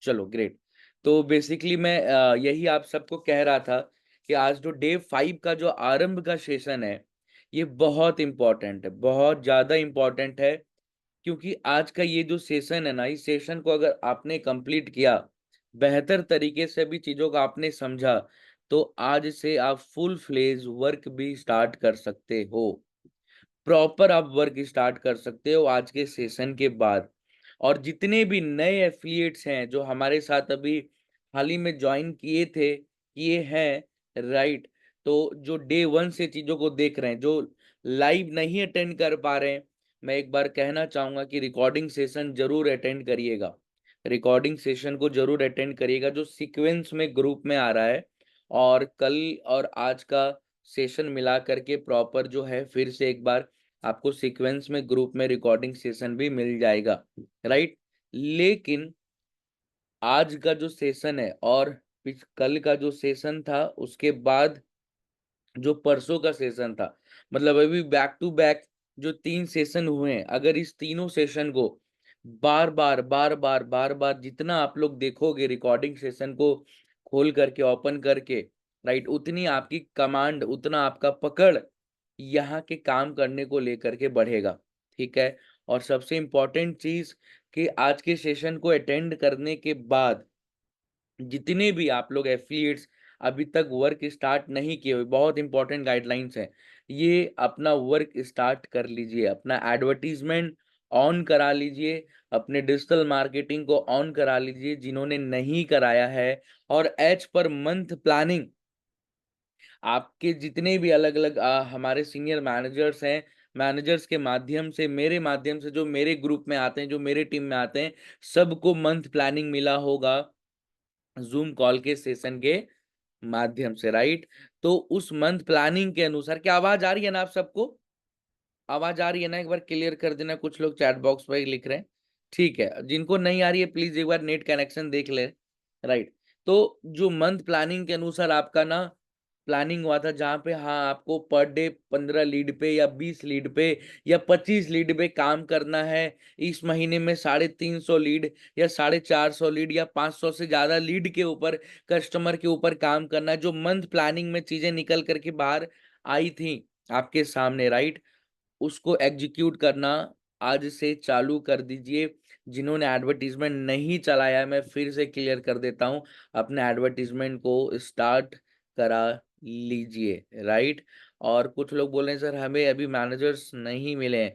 चलो ग्रेट। तो बेसिकली मैं यही आप सबको कह रहा था कि आज जो डे 5 का जो आरंभ का सेशन है, ये बहुत इम्पोर्टेंट है, बहुत ज़्यादा इम्पोर्टेंट है। क्योंकि आज का ये जो सेशन है ना, इस सेशन को अगर आपने कंप्लीट किया, बेहतर तरीके से भी चीज़ों को आपने समझा, तो आज से आप फुल फ्लेज वर्क भी स्टार्ट कर सकते हो। प्रॉपर आप वर्क स्टार्ट कर सकते हो आज के सेशन के बाद। और जितने भी नए एफिलिएट्स हैं जो हमारे साथ अभी हाल ही में ज्वाइन किए हैं, राइट। तो जो डे 1 से चीज़ों को देख रहे हैं, जो लाइव नहीं अटेंड कर पा रहे हैं, मैं एक बार कहना चाहूँगा कि रिकॉर्डिंग सेशन ज़रूर अटेंड करिएगा। रिकॉर्डिंग सेशन को ज़रूर अटेंड करिएगा जो सीक्वेंस में ग्रुप में आ रहा है। और कल और आज का सेशन मिला करके प्रॉपर जो है फिर से एक बार आपको सीक्वेंस में ग्रुप में रिकॉर्डिंग सेशन भी मिल जाएगा, राइट। लेकिन आज का जो सेशन है और कल का जो सेशन था, उसके बाद जो परसों का सेशन था, मतलब अभी बैक टू बैक जो 3 सेशन हुए हैं, अगर इस तीनों सेशन को बार बार जितना आप लोग देखोगे रिकॉर्डिंग सेशन को खोल करके ओपन करके, राइट, उतनी आपकी कमांड, उतना आपका पकड़ यहाँ के काम करने को लेकर के बढ़ेगा, ठीक है। और सबसे इम्पोर्टेंट चीज कि आज के सेशन को अटेंड करने के बाद जितने भी आप लोग एफिलिएट्स अभी तक वर्क स्टार्ट नहीं किए हुए, बहुत इंपॉर्टेंट गाइडलाइंस हैं, ये अपना वर्क स्टार्ट कर लीजिए, अपना एडवर्टीजमेंट ऑन करा लीजिए, अपने डिजिटल मार्केटिंग को ऑन करा लीजिए जिन्होंने नहीं कराया है। और एज पर मंथ प्लानिंग आपके जितने भी अलग अलग हमारे सीनियर मैनेजर्स हैं, मैनेजर्स के माध्यम से, मेरे माध्यम से, जो मेरे ग्रुप में आते हैं, जो मेरे टीम में आते हैं, सबको मंथ प्लानिंग मिला होगा जूम कॉल के सेशन के माध्यम से, राइट। तो उस मंथ प्लानिंग के अनुसार, क्या आवाज आ रही है ना आप सबको? आवाज आ रही है ना? एक बार क्लियर कर देना, कुछ लोग चैट बॉक्स पर लिख रहे हैं। ठीक है, जिनको नहीं आ रही है प्लीज एक बार नेट कनेक्शन देख ले, राइट। तो जो मंथ प्लानिंग के अनुसार आपका ना प्लानिंग हुआ था, जहाँ पे हाँ आपको पर डे 15 लीड पे या 20 लीड पे या 25 लीड पे काम करना है। इस महीने में 350 लीड या 450 लीड या 500 से ज्यादा लीड के ऊपर, कस्टमर के ऊपर काम करना है। जो मंथ प्लानिंग में चीजें निकल करके बाहर आई थी आपके सामने, राइट, उसको एग्जीक्यूट करना आज से चालू कर दीजिए। जिन्होंने एडवर्टीजमेंट नहीं चलाया है, मैं फिर से क्लियर कर देता हूँ, अपने एडवर्टीजमेंट को स्टार्ट करा लीजिए, राइट। और कुछ लोग बोल रहे हैं सर हमें अभी मैनेजर्स नहीं मिले हैं।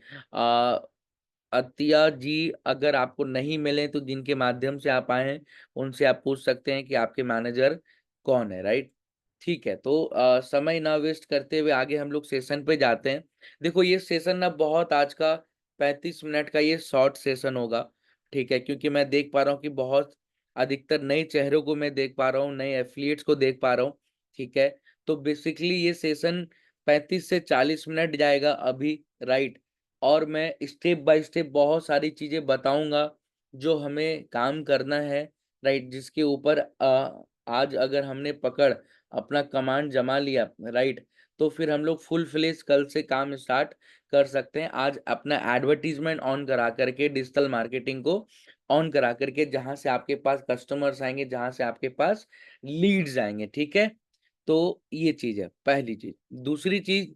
अतिया जी, अगर आपको नहीं मिले तो जिनके माध्यम से आप आए हैं उनसे आप पूछ सकते हैं कि आपके मैनेजर कौन है, राइट। ठीक है, तो समय ना वेस्ट करते हुए आगे हम लोग सेशन पे जाते हैं। देखो ये सेशन ना बहुत आज का 35 मिनट का ये शॉर्ट सेशन होगा, ठीक है, क्योंकि मैं देख पा रहा हूँ कि बहुत अधिकतर नए चेहरों को मैं देख पा रहा हूँ, नए एफिलिएट्स को देख पा रहा हूँ, ठीक है। तो बेसिकली ये सेशन 35 से 40 मिनट जाएगा अभी, राइट। और मैं स्टेप बाय स्टेप बहुत सारी चीजें बताऊंगा जो हमें काम करना है, राइट, जिसके ऊपर आज अगर हमने पकड़ अपना कमांड जमा लिया, राइट, तो फिर हम लोग फुल फ्लेज कल से काम स्टार्ट कर सकते हैं। आज अपना एडवर्टीजमेंट ऑन करा करके, डिजिटल मार्केटिंग को ऑन करा करके, जहां से आपके पास कस्टमर्स आएंगे, जहां से आपके पास लीड्स आएंगे, ठीक है। तो ये चीज है, पहली चीज। दूसरी चीज,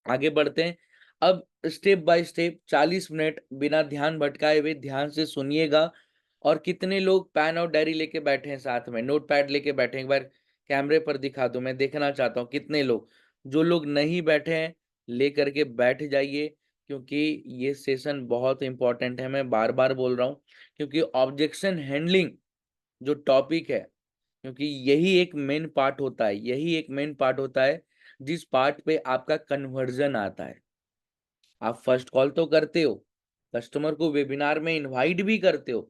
आगे बढ़ते हैं। अब स्टेप बाय स्टेप 40 मिनट बिना ध्यान भटकाए हुए ध्यान से सुनिएगा। और कितने लोग पेन और डायरी लेके बैठे हैं, साथ में नोट पैड लेके बैठे हैं, एक बार कैमरे पर दिखा दो, मैं देखना चाहता हूँ कितने लोग। जो लोग नहीं बैठे हैं ले करके बैठ जाइए, क्योंकि ये सेशन बहुत इंपॉर्टेंट है, मैं बार बार बोल रहा हूँ। क्योंकि ऑब्जेक्शन हैंडलिंग जो टॉपिक है, क्योंकि यही एक मेन पार्ट होता है, यही एक मेन पार्ट होता है जिस पार्ट पे आपका कन्वर्जन आता है। आप फर्स्ट कॉल तो करते हो, कस्टमर को वेबिनार में इनवाइट भी करते हो,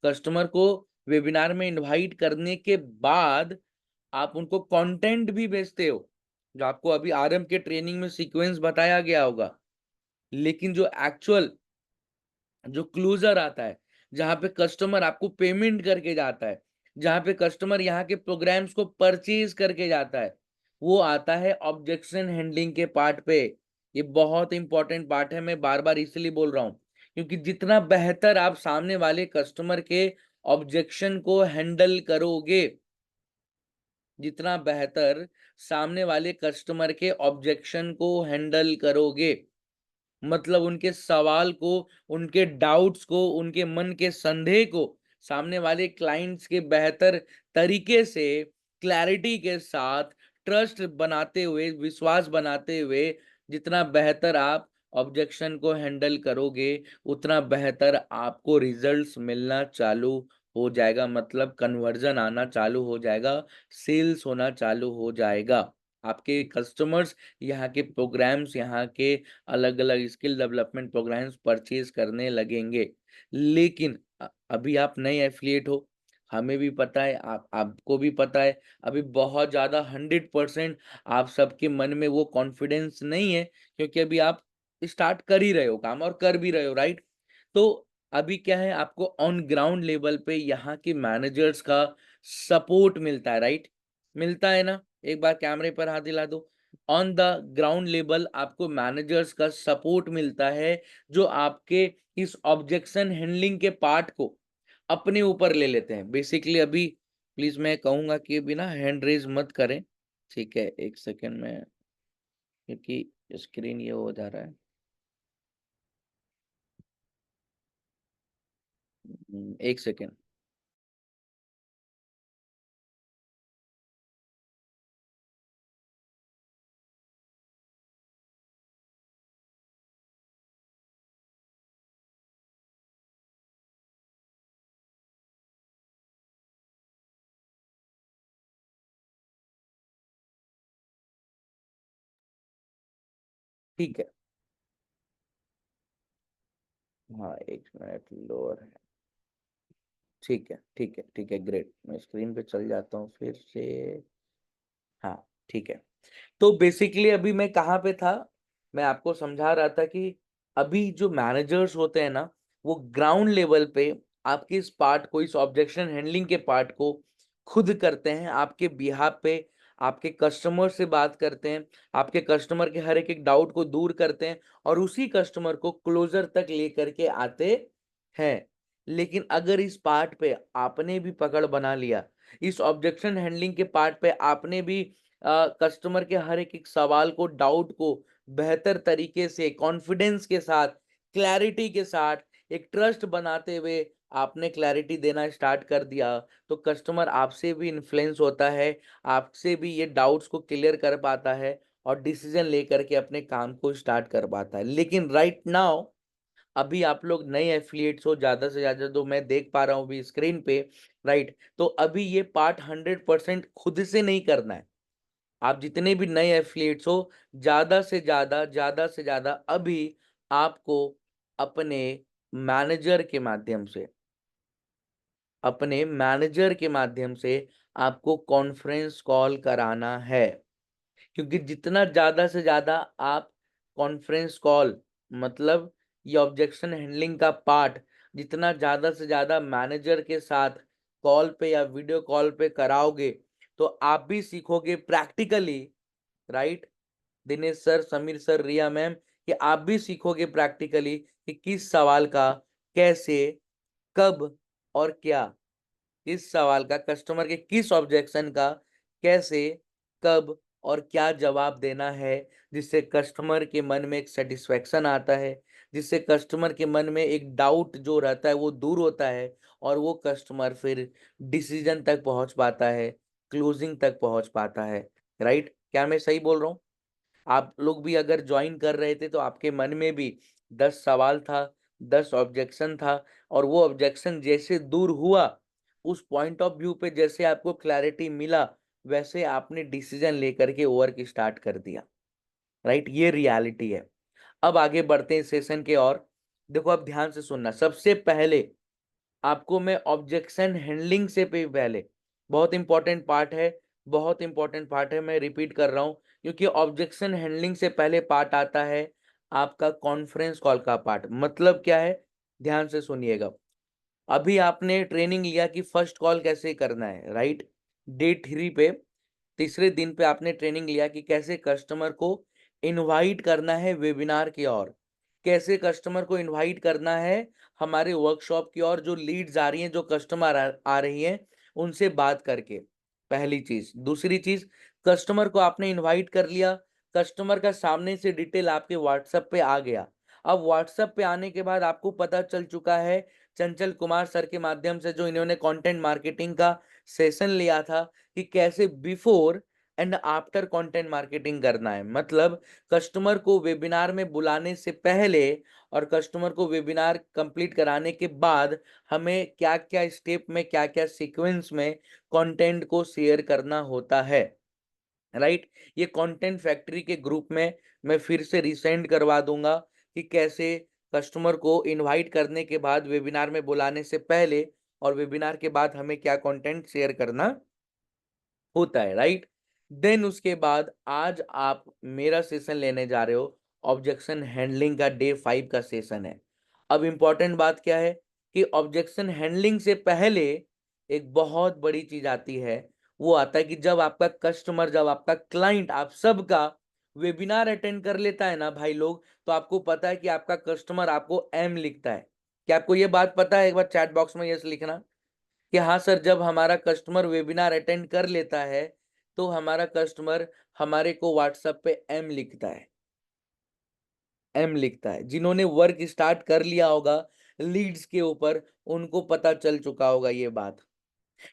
कस्टमर को वेबिनार में इनवाइट करने के बाद आप उनको कंटेंट भी भेजते हो, जो आपको अभी आरएम के ट्रेनिंग में सीक्वेंस बताया गया होगा। लेकिन जो एक्चुअल जो क्लोजर आता है, जहां पे कस्टमर आपको पेमेंट करके जाता है, जहां पे कस्टमर यहाँ के प्रोग्राम्स को परचेज करके जाता है, वो आता है ऑब्जेक्शन हैंडलिंग के पार्ट पे। ये बहुत इंपॉर्टेंट पार्ट है, मैं बार बार इसलिए बोल रहा हूँ, क्योंकि जितना बेहतर आप सामने वाले कस्टमर के ऑब्जेक्शन को हैंडल करोगे, जितना बेहतर सामने वाले कस्टमर के ऑब्जेक्शन को हैंडल करोगे, मतलब उनके सवाल को, उनके डाउट्स को, उनके मन के संदेह को सामने वाले क्लाइंट्स के बेहतर तरीके से, क्लैरिटी के साथ, ट्रस्ट बनाते हुए, विश्वास बनाते हुए, जितना बेहतर आप ऑब्जेक्शन को हैंडल करोगे, उतना बेहतर आपको रिजल्ट्स मिलना चालू हो जाएगा, मतलब कन्वर्जन आना चालू हो जाएगा, सेल्स होना चालू हो जाएगा। आपके कस्टमर्स यहाँ के प्रोग्राम्स, यहाँ के अलग-अलग स्किल डेवलपमेंट प्रोग्राम्स परचेज करने लगेंगे। लेकिन अभी आप नए एफिलिएट हो, हमें भी पता है, आपको भी पता है, अभी बहुत ज़्यादा 100% आप सबके मन में वो कॉन्फिडेंस नहीं है, क्योंकि अभी आप स्टार्ट कर ही रहे हो काम और कर भी रहे हो, राइट? तो अभी क्या है, आपको ऑन ग्राउंड लेवल पे यहाँ के मैनेजर्स का सपोर्ट मिलता है, राइट? मिलता है ना? एक बार कैमरे पर हाथ दिला दो। ऑन द ग्राउंड लेवल आपको मैनेजर्स का सपोर्ट मिलता है, जो आपके इस ऑब्जेक्शन हैंडलिंग के पार्ट को अपने ऊपर ले लेते हैं। बेसिकली अभी प्लीज मैं कहूंगा कि अभी ना हैंड रेज मत करें, ठीक है? एक सेकेंड में, क्योंकि स्क्रीन ये हो जा रहा है। एक सेकेंड। ठीक है, हाँ, एक मिनट लोअर है। ठीक है, ठीक है, ठीक है, ग्रेट। मैं स्क्रीन पे चल जाता हूँ फिर से। हाँ, ठीक है। तो बेसिकली अभी मैं कहाँ पे था? मैं आपको समझा रहा था कि अभी जो मैनेजर्स होते हैं ना, वो ग्राउंड लेवल पे आपके इस पार्ट को, इस ऑब्जेक्शन हैंडलिंग के पार्ट को खुद करते हैं आपके बिहाफ पे, आपके कस्टमर से बात करते हैं, आपके कस्टमर के हर एक डाउट को दूर करते हैं और उसी कस्टमर को क्लोजर तक लेकर के आते हैं। लेकिन अगर इस पार्ट पे आपने भी पकड़ बना लिया, इस ऑब्जेक्शन हैंडलिंग के पार्ट पे आपने भी कस्टमर के हर एक सवाल को, डाउट को बेहतर तरीके से, कॉन्फिडेंस के साथ, क्लैरिटी के साथ, एक ट्रस्ट बनाते हुए आपने क्लैरिटी देना स्टार्ट कर दिया, तो कस्टमर आपसे भी इन्फ्लुएंस होता है, आपसे भी ये डाउट्स को क्लियर कर पाता है और डिसीजन लेकर के अपने काम को स्टार्ट कर पाता है। लेकिन राइट नाउ अभी आप लोग नए एफिलिएट्स हो, ज्यादा से ज्यादा जो मैं देख पा रहा हूँ अभी स्क्रीन पे, राइट? तो अभी ये पार्ट 100% खुद से नहीं करना है। आप जितने भी नए एफिलिएट्स हो, ज्यादा से ज्यादा अभी आपको अपने मैनेजर के माध्यम से, आपको कॉन्फ्रेंस कॉल कराना है। क्योंकि जितना ज्यादा से ज्यादा आप कॉन्फ्रेंस कॉल, मतलब ये ऑब्जेक्शन हैंडलिंग का पार्ट जितना ज्यादा से ज्यादा मैनेजर के साथ कॉल पे या वीडियो कॉल पे कराओगे, तो आप भी सीखोगे practically, right? Dinesh sir, Sameer sir, Riya ma'am, कि आप भी सीखोगे प्रैक्टिकली कि किस सवाल का कैसे, कब और क्या, किस सवाल का, कस्टमर के किस ऑब्जेक्शन का कैसे, कब और क्या जवाब देना है, जिससे कस्टमर के मन में एक सेटिस्फेक्शन आता है, जिससे कस्टमर के मन में एक डाउट जो रहता है वो दूर होता है और वो कस्टमर फिर डिसीजन तक पहुंच पाता है, क्लोजिंग तक पहुंच पाता है, राइट? क्या मैं सही बोल रहा हूँ? आप लोग भी अगर ज्वाइन कर रहे थे तो आपके मन में भी 10 सवाल था, 10 ऑब्जेक्शन था, और वो ऑब्जेक्शन जैसे दूर हुआ, उस पॉइंट ऑफ व्यू पे जैसे आपको क्लैरिटी मिला, वैसे आपने डिसीजन लेकर के वर्क स्टार्ट कर दिया, राइट? ये रियलिटी है। अब आगे बढ़ते हैं सेशन के और। देखो, अब ध्यान से सुनना। सबसे पहले आपको मैं ऑब्जेक्शन हैंडलिंग से भी पहले, बहुत इंपॉर्टेंट पार्ट है, बहुत इंपॉर्टेंट पार्ट है, मैं रिपीट कर रहा हूं, क्योंकि ऑब्जेक्शन हैंडलिंग से पहले पार्ट आता है आपका कॉन्फ्रेंस कॉल का पार्ट। मतलब क्या है, ध्यान से सुनिएगा। अभी आपने ट्रेनिंग लिया कि फर्स्ट कॉल कैसे करना है, राइट? डे 3 पे, तीसरे दिन पे आपने ट्रेनिंग लिया कि कैसे कस्टमर को इनवाइट करना है वेबिनार की ओर, कैसे कस्टमर को इनवाइट करना है हमारे वर्कशॉप की ओर, जो लीड्स आ रही हैं, जो कस्टमर आ रही हैं, उनसे बात करके, पहली चीज। दूसरी चीज, कस्टमर को आपने इनवाइट कर लिया, कस्टमर का सामने से डिटेल आपके व्हाट्सएप पे आ गया। अब व्हाट्सएप पे आने के बाद आपको पता चल चुका है चंचल कुमार सर के माध्यम से, जो इन्होंने कंटेंट मार्केटिंग का सेशन लिया था, कि कैसे before and after content marketing करना है। मतलब कस्टमर को वेबिनार में बुलाने से पहले और कस्टमर को वेबिनार कंप्लीट कराने के बाद हमें क्या क्या स्टेप में, क्या क्या सीक्वेंस में कंटेंट को शेयर करना होता है, राइट। ये कंटेंट फैक्ट्री के ग्रुप में मैं फिर से रिसेंड करवा दूंगा कि कैसे कस्टमर को इनवाइट करने के बाद, वेबिनार में बुलाने से पहले और वेबिनार के बाद हमें क्या कंटेंट शेयर करना होता है, राइट। देन उसके बाद आज आप मेरा सेशन लेने जा रहे हो, ऑब्जेक्शन हैंडलिंग का डे 5 का सेशन है। अब इंपॉर्टेंट बात क्या है कि ऑब्जेक्शन हैंडलिंग से पहले एक बहुत बड़ी चीज आती है, वो आता है कि जब आपका कस्टमर, जब आपका क्लाइंट, आप सबका वेबिनार अटेंड कर लेता है ना भाई लोग, तो आपको पता है कि आपका कस्टमर आपको एम लिखता है। क्या आपको ये बात पता है? एक बार चैट बॉक्स में यस लिखना कि हाँ सर, जब हमारा कस्टमर वेबिनार अटेंड कर लेता है तो हमारा कस्टमर हमारे को व्हाट्सएप पे एम लिखता है। एम लिखता है। जिन्होंने वर्क स्टार्ट कर लिया होगा लीड्स के ऊपर, उनको पता चल चुका होगा ये बात।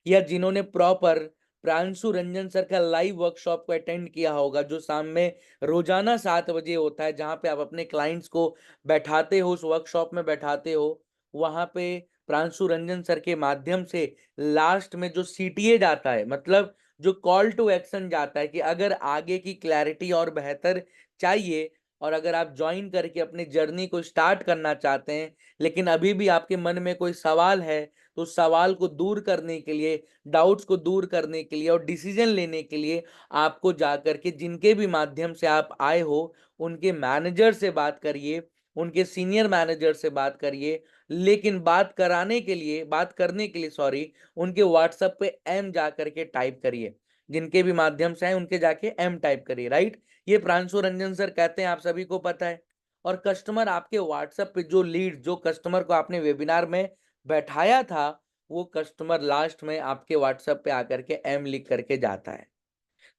या जिन्होंने प्रॉपर प्रांशु रंजन सर का लाइव वर्कशॉप को अटेंड किया होगा, जो शाम में रोजाना 7 बजे होता है, जहां पे आप अपने क्लाइंट्स को बैठाते हो, उस वर्कशॉप में बैठाते हो, वहां पे प्रांशु रंजन सर के माध्यम से लास्ट में जो सीटीए जाता है, मतलब जो कॉल टू एक्शन जाता है, कि अगर आगे की क्लैरिटी और बेहतर चाहिए और अगर आप ज्वाइन करके अपनी जर्नी को स्टार्ट करना चाहते हैं, लेकिन अभी भी आपके मन में कोई सवाल है, तो सवाल को दूर करने के लिए, डाउट्स को दूर करने के लिए और डिसीजन लेने के लिए आपको जाकर के, जिनके भी माध्यम से आप आए हो, उनके मैनेजर से बात करिए, उनके सीनियर मैनेजर से बात करिए। लेकिन बात करने के लिए सॉरी, उनके व्हाट्सएप पे एम जा करके टाइप करिए। जिनके भी माध्यम से आए उनके जाके एम टाइप करिए, राइट। ये प्रांशु रंजन सर कहते हैं, आप सभी को पता है। और कस्टमर आपके व्हाट्सएप पे जो लीड, जो कस्टमर को आपने वेबिनार में बैठाया था, वो कस्टमर लास्ट में आपके व्हाट्सएप पे आकर के एम लिख करके जाता है।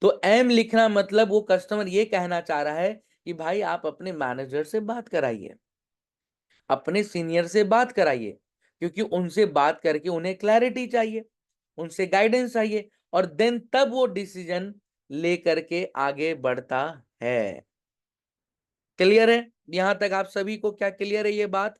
तो एम लिखना मतलब वो कस्टमर ये कहना चाह रहा है कि भाई आप अपने मैनेजर से बात कराइए, अपने सीनियर से बात कराइए, क्योंकि उनसे बात करके उन्हें क्लैरिटी चाहिए, उनसे गाइडेंस चाहिए, और देन तब वो डिसीजन ले करके आगे बढ़ता है। क्लियर है? यहां तक आप सभी को क्या क्लियर है ये बात?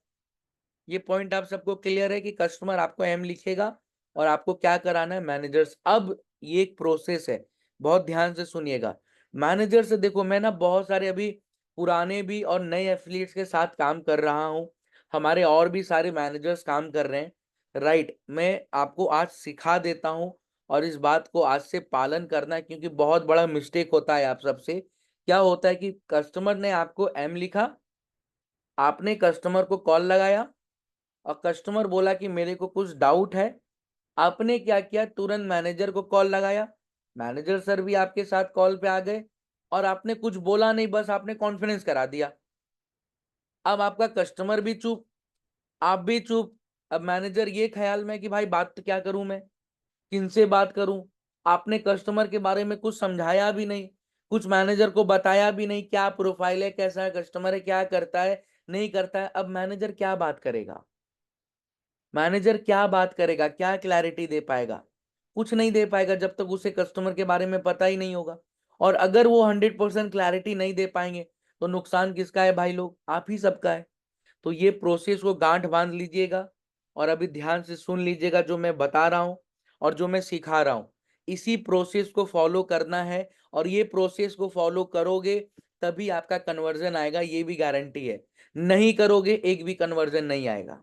ये पॉइंट आप सबको क्लियर है कि कस्टमर आपको एम लिखेगा और आपको क्या कराना है, मैनेजर्स। अब ये एक प्रोसेस है, बहुत ध्यान से सुनिएगा। मैनेजर से देखो, मैं ना बहुत सारे अभी पुराने भी और नए एफिलिएट्स के साथ काम कर रहा हूं, हमारे और भी सारे मैनेजर्स काम कर रहे हैं, राइट। मैं आपको आज सिखा देता हूं और इस बात को आज से पालन करना है, क्योंकि बहुत बड़ा मिस्टेक होता है आप सबसे। क्या होता है कि कस्टमर ने आपको एम लिखा, आपने कस्टमर को कॉल लगाया और कस्टमर बोला कि मेरे को कुछ डाउट है। आपने क्या किया, तुरंत मैनेजर को कॉल लगाया, मैनेजर सर भी आपके साथ कॉल पे आ गए और आपने कुछ बोला नहीं, बस आपने कॉन्फ्रेंस करा दिया। अब आपका कस्टमर भी चुप, आप भी चुप। अब मैनेजर ये ख्याल में कि भाई बात तो क्या करूं मैं, किनसे बात करूं। आपने कस्टमर के बारे में कुछ समझाया भी नहीं, कुछ मैनेजर को बताया भी नहीं, क्या प्रोफाइल है, कैसा है कस्टमर है, क्या करता है, नहीं करता है। अब मैनेजर क्या बात करेगा, मैनेजर क्या बात करेगा, क्या क्लैरिटी दे पाएगा? कुछ नहीं दे पाएगा जब तक उसे कस्टमर के बारे में पता ही नहीं होगा। और अगर वो 100% क्लैरिटी नहीं दे पाएंगे तो नुकसान किसका है भाई लोग? आप ही सबका है। तो ये प्रोसेस को गांठ बांध लीजिएगा और अभी ध्यान से सुन लीजिएगा जो मैं बता रहा हूँ और जो मैं सिखा रहा हूँ। इसी प्रोसेस को फॉलो करना है और ये प्रोसेस को फॉलो करोगे तभी आपका कन्वर्जन आएगा, ये भी गारंटी है। नहीं करोगे एक भी कन्वर्जन नहीं आएगा,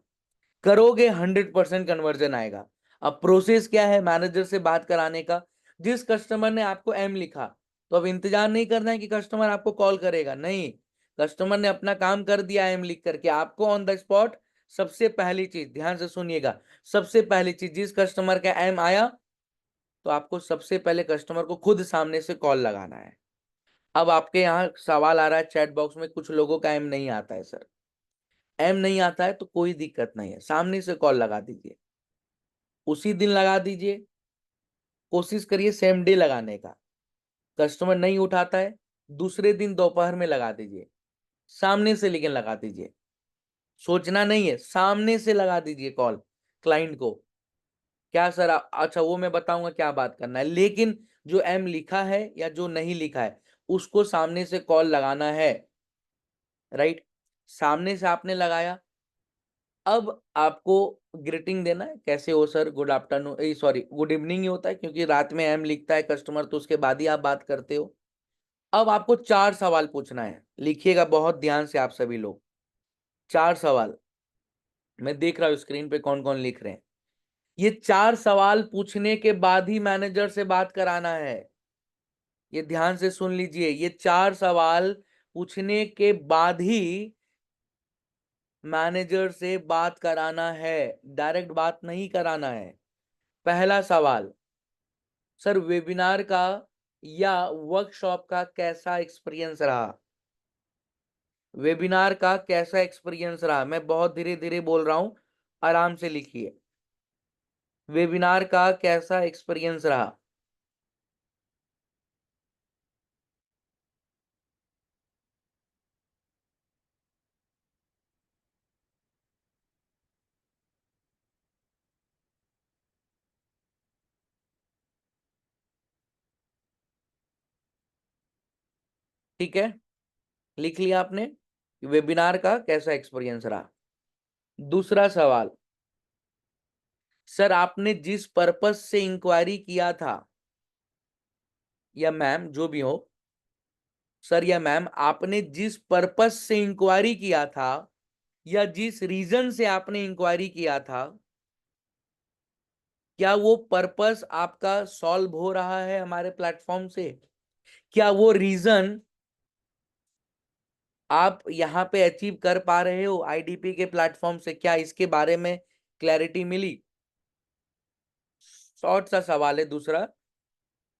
करोगे 100% कन्वर्जन आएगा। अब प्रोसेस क्या है मैनेजर से बात कराने का? जिस कस्टमर ने आपको एम लिखा, तो अब इंतजार नहीं करना है कि कस्टमर आपको कॉल करेगा, नहीं। कस्टमर ने अपना काम कर दिया एम लिख करके, आपको ऑन द स्पॉट सबसे पहली चीज, ध्यान से सुनिएगा, सबसे पहली चीज, जिस कस्टमर का एम आया तो आपको सबसे पहले कस्टमर को खुद सामने से कॉल लगाना है। अब आपके यहाँ सवाल आ रहा है चैट बॉक्स में, कुछ लोगों का एम नहीं आता है सर। एम नहीं आता है तो कोई दिक्कत नहीं है, सामने से कॉल लगा दीजिए, उसी दिन लगा दीजिए, कोशिश करिए सेम डे लगाने का। कस्टमर नहीं उठाता है, दूसरे दिन दोपहर में लगा दीजिए, सामने से लेकिन लगा दीजिए, सोचना नहीं है, सामने से लगा दीजिए कॉल क्लाइंट को। क्या सर अच्छा वो मैं बताऊंगा क्या बात करना है, लेकिन जो एम लिखा है या जो नहीं लिखा है उसको सामने से कॉल लगाना है, राइट। सामने से आपने लगाया, अब आपको ग्रीटिंग देना है, कैसे हो sir, good afternoon, sorry good evening he होता है क्योंकि रात में एम लिखता है कस्टमर, तो उसके बाद ही आप बात करते हो। अब आपको 4 सवाल पूछना है, लिखिएगा बहुत ध्यान से आप सभी लोग। 4 सवाल, मैं देख रहा हूँ स्क्रीन पे कौन कौन लिख रहे हैं। ये 4 सवाल पूछने के बाद ही मैनेजर से बात कराना है, ये ध्यान से सुन लीजिए। ये 4 सवाल पूछने के बाद ही मैनेजर से बात कराना है, डायरेक्ट बात नहीं कराना है। पहला सवाल, सर वेबिनार का या वर्कशॉप का कैसा एक्सपीरियंस रहा? वेबिनार का कैसा एक्सपीरियंस रहा? मैं बहुत धीरे धीरे बोल रहा हूं, आराम से लिखिए। वेबिनार का कैसा एक्सपीरियंस रहा? ठीक है, लिख लिया आपने, वेबिनार का कैसा एक्सपीरियंस रहा। दूसरा सवाल, सर आपने जिस पर्पस से इंक्वायरी किया था, या मैम जो भी हो, सर या मैम आपने जिस पर्पस से इंक्वायरी किया था या जिस रीजन से आपने इंक्वायरी किया था, क्या वो पर्पस आपका सॉल्व हो रहा है हमारे प्लेटफॉर्म से? क्या वो रीजन आप यहाँ पे अचीव कर पा रहे हो आईडीपी के प्लेटफॉर्म से? क्या इसके बारे में क्लैरिटी मिली? शॉर्ट सा सवाल है। दूसरा,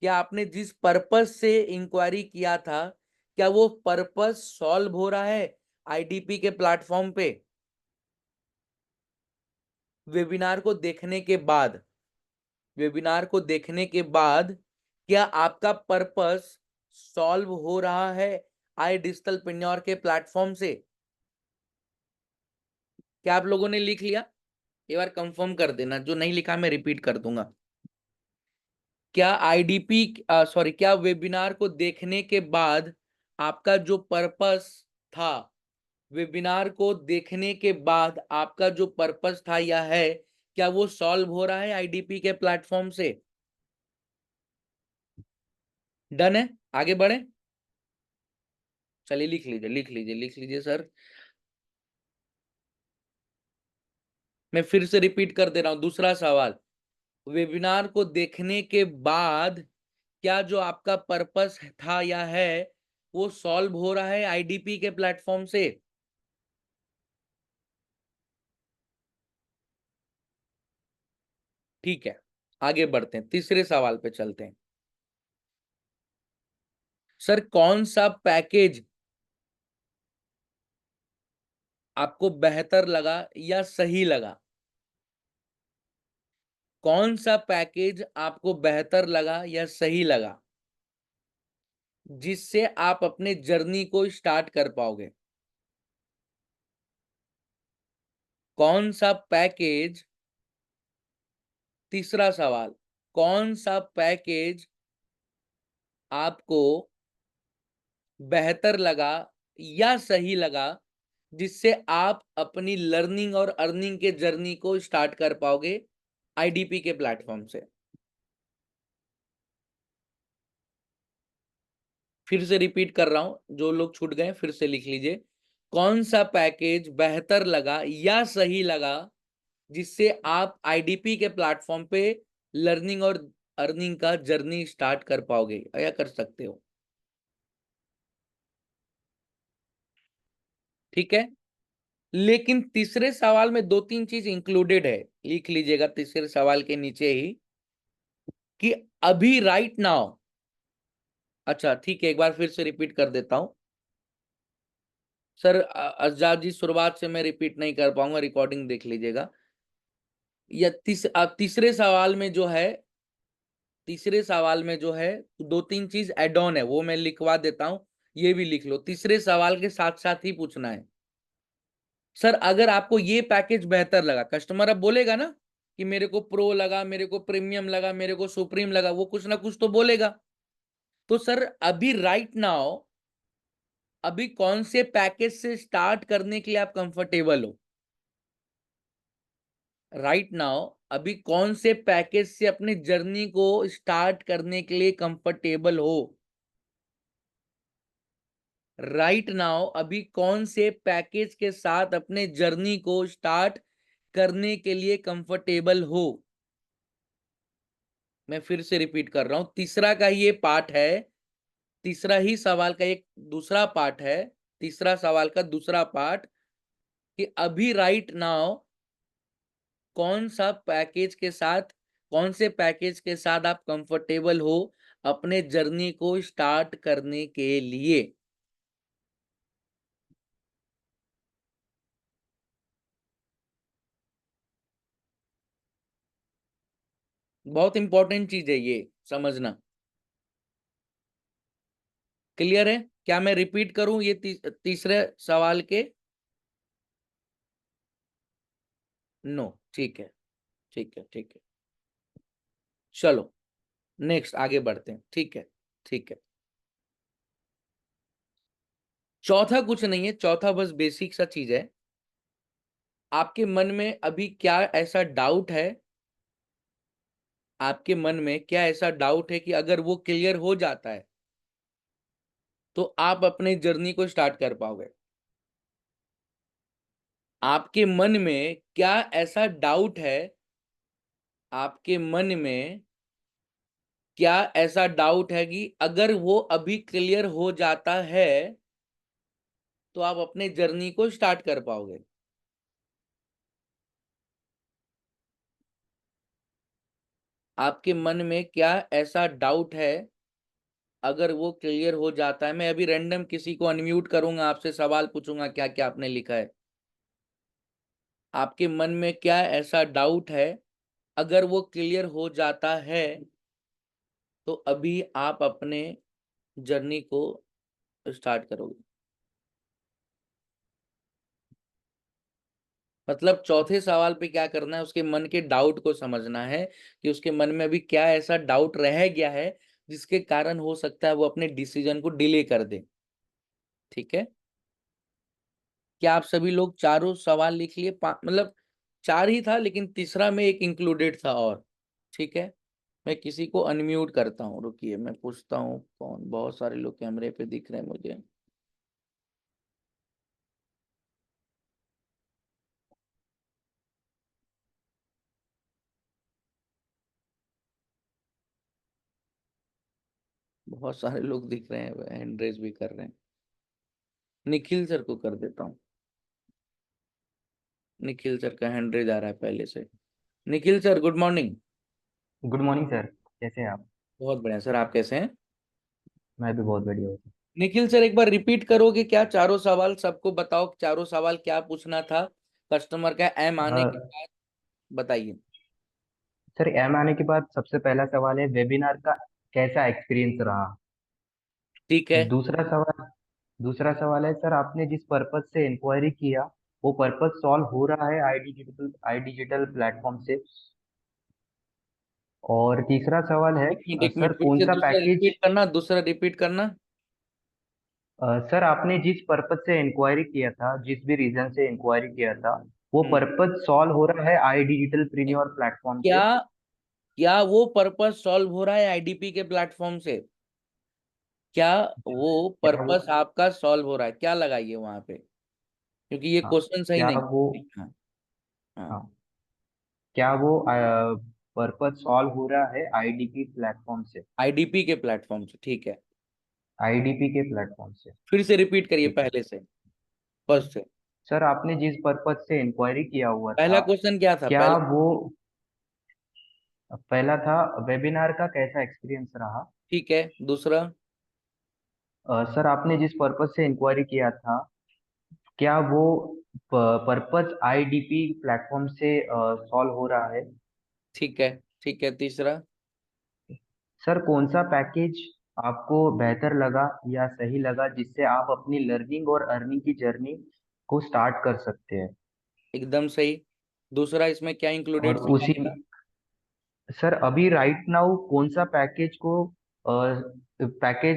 क्या आपने जिस पर्पस से इंक्वायरी किया था, क्या वो पर्पस सॉल्व हो रहा है आईडीपी के प्लेटफॉर्म पे? वेबिनार को देखने के बाद, वेबिनार को देखने के बाद क्या आपका पर्पस सॉल्व हो रहा है आई डिजिटल पिन्योर के प्लेटफॉर्म से? क्या आप लोगों ने लिख लिया? एक बार कंफर्म कर देना, जो नहीं लिखा मैं रिपीट कर दूंगा। क्या आईडीपी सॉरी, क्या वेबिनार को देखने के बाद आपका जो पर्पस था, वेबिनार को देखने के बाद आपका जो पर्पस था या है, क्या वो सॉल्व हो रहा है आईडीपी के प्लेटफॉर्म से? डन है, आगे बढ़े। चलिए लिख लीजिए, लिख लीजिए, लिख लीजिए सर। मैं फिर से रिपीट कर दे रहा हूं। दूसरा सवाल, वेबिनार को देखने के बाद क्या जो आपका पर्पस था या है वो सॉल्व हो रहा है आईडीपी के प्लेटफॉर्म से? ठीक है, आगे बढ़ते हैं, तीसरे सवाल पे चलते हैं। सर कौन सा पैकेज आपको बेहतर लगा या सही लगा? कौन सा पैकेज आपको बेहतर लगा या सही लगा जिससे आप अपने जर्नी को स्टार्ट कर पाओगे? कौन सा पैकेज, तीसरा सवाल, कौन सा पैकेज आपको बेहतर लगा या सही लगा जिससे आप अपनी लर्निंग और अर्निंग के जर्नी को स्टार्ट कर पाओगे आईडीपी के प्लेटफॉर्म से? फिर से रिपीट कर रहा हूं, जो लोग छूट गए फिर से लिख लीजिए। कौन सा पैकेज बेहतर लगा या सही लगा जिससे आप आईडीपी के प्लेटफॉर्म पे लर्निंग और अर्निंग का जर्नी स्टार्ट कर पाओगे या कर सकते हो? ठीक है, लेकिन तीसरे सवाल में 2-3 चीज इंक्लूडेड है, लिख लीजिएगा तीसरे सवाल के नीचे ही, कि अभी राइट नाउ, अच्छा ठीक है, एक बार फिर से रिपीट कर देता हूं। सर आजाद जी, शुरुआत से मैं रिपीट नहीं कर पाऊंगा, रिकॉर्डिंग देख लीजिएगा। या तीसरे सवाल में जो है, तीसरे सवाल में जो है दो तीन चीज एड ऑन है, वो मैं लिखवा देता हूं, ये भी लिख लो। तीसरे सवाल के साथ साथ ही पूछना है। सर अगर आपको ये पैकेज बेहतर लगा, कस्टमर अब बोलेगा ना कि मेरे को प्रो लगा, मेरे को प्रीमियम लगा, मेरे को सुप्रीम लगा, वो कुछ ना कुछ तो बोलेगा। तो सर अभी राइट नाउ, अभी कौन से पैकेज से स्टार्ट करने के लिए आप कंफर्टेबल हो? राइट नाउ अभी कौन से पैकेज से अपनी जर्नी को स्टार्ट करने के लिए कंफर्टेबल हो? राइट नाउ अभी कौन से पैकेज के साथ अपने जर्नी को स्टार्ट करने के लिए कंफर्टेबल हो? मैं फिर से रिपीट कर रहा हूं, तीसरा का ये पार्ट है, तीसरा ही सवाल का एक दूसरा पार्ट है, तीसरा सवाल का दूसरा पार्ट, कि अभी राइट नाउ कौन सा पैकेज के साथ, कौन से पैकेज के साथ आप कंफर्टेबल हो अपने जर्नी को स्टार्ट करने के लिए? बहुत इंपॉर्टेंट चीज है ये समझना। क्लियर है? क्या मैं रिपीट करूं ये तीसरे सवाल के? नो, ठीक है, ठीक है, ठीक है। चलो नेक्स्ट आगे बढ़ते हैं, ठीक है, ठीक है। चौथा कुछ नहीं है, चौथा बस बेसिक सा चीज है। आपके मन में अभी क्या ऐसा डाउट है, आपके मन में क्या ऐसा डाउट है कि अगर वो क्लियर हो जाता है तो आप अपने जर्नी को स्टार्ट कर पाओगे? आपके मन में क्या ऐसा डाउट है, आपके मन में क्या ऐसा डाउट है कि अगर वो अभी क्लियर हो जाता है तो आप अपने जर्नी को स्टार्ट कर पाओगे? आपके मन में क्या ऐसा डाउट है, अगर वो क्लियर हो जाता है? मैं अभी रैंडम किसी को अनम्यूट करूंगा, आपसे सवाल पूछूंगा क्या क्या आपने लिखा है। आपके मन में क्या ऐसा डाउट है, अगर वो क्लियर हो जाता है तो अभी आप अपने जर्नी को स्टार्ट करोगे? मतलब चौथे सवाल पे क्या करना है, उसके मन के डाउट को समझना है कि उसके मन में अभी क्या ऐसा डाउट रह गया है जिसके कारण हो सकता है वो अपने डिसीजन को डिले कर दे। ठीक है? क्या आप सभी लोग चारों सवाल लिख लिए? मतलब चार ही था लेकिन तीसरा में एक इंक्लूडेड था और। ठीक है, मैं किसी को अनम्यूट करता हूँ, रुकिए मैं पूछता हूँ कौन। बहुत सारे लोग कैमरे पे दिख रहे हैं मुझे। बहुत सारे लोग दिख रहे हैं, हैंड रेज भी कर रहे हैं। निखिल सर को कर देता हूँ। निखिल सर का हैंड रेज आ रहा है पहले से। Nikhil sir good morning. Good morning sir. कैसे हैं आप? बहुत बढ़िया सर, आप कैसे हैं? मैं भी बहुत बढ़िया हूँ। निखिल सर एक बार रिपीट करोगे क्या चारों सवाल? सबको बताओ चारों सवाल क्या पूछना था कस्टमर का एम आने के अ, बाद, बताइए। सर एम आने के बाद सबसे पहला सवाल है वेबिनार का कैसा एक्सपीरियंस रहा। ठीक है। दूसरा सवाल है सर आपने जिस पर्पज से इंक्वायरी किया वो पर्पज सॉल्व हो रहा है आई डिजिटल प्लेटफॉर्म से। और तीसरा सवाल है एक सर मिनट फिर कौन से सा दूसरा पैकेज। रिपीट करना, दूसरा रिपीट करना। सर आपने जिस पर्पज से इंक्वायरी किया था, जिस भी रीजन से इंक्वायरी किया था, वो हम्म। पर्पज सॉल्व हो रहा है आई डिजिटल प्रीन्योर प्लेटफॉर्म क्या से। क्या वो पर्पस सॉल्व हो रहा है आईडीपी के प्लेटफॉर्म से? क्या वो क्या वो पर्पस आपका सॉल्व हो रहा है? क्या लगाइए वहां पे, क्योंकि ये हाँ क्वेश्चन सही क्या नहीं। वो हाँ। हाँ। हाँ क्या वो पर्पज सॉल्व हो रहा है आईडीपी प्लेटफॉर्म से। आईडीपी के प्लेटफॉर्म से, ठीक है। आईडीपी के प्लेटफॉर्म से। फिर से रिपीट करिए ठीक है पहले से, फर्स्ट से। सर आपने जिस पर्पज से इंक्वायरी किया हुआ पहला था, क्वेश्चन क्या था क्या पहला? वो पहला था वेबिनार का कैसा एक्सपीरियंस रहा। ठीक है, दूसरा? सर आपने जिस पर्पज से इंक्वायरी किया था क्या वो पर्पस आईडीपी प्लेटफॉर्म से सॉल्व हो रहा है? ठीक है, ठीक है। तीसरा, सर कौन सा पैकेज आपको बेहतर लगा या सही लगा जिससे आप अपनी लर्निंग और अर्निंग की जर्नी को स्टार्ट कर सकते हैं? एकदम सही। दूसरा, इसमें क्या और इंक्लूडेड उसी सर अभी राइट नाउ कौन सा पैकेज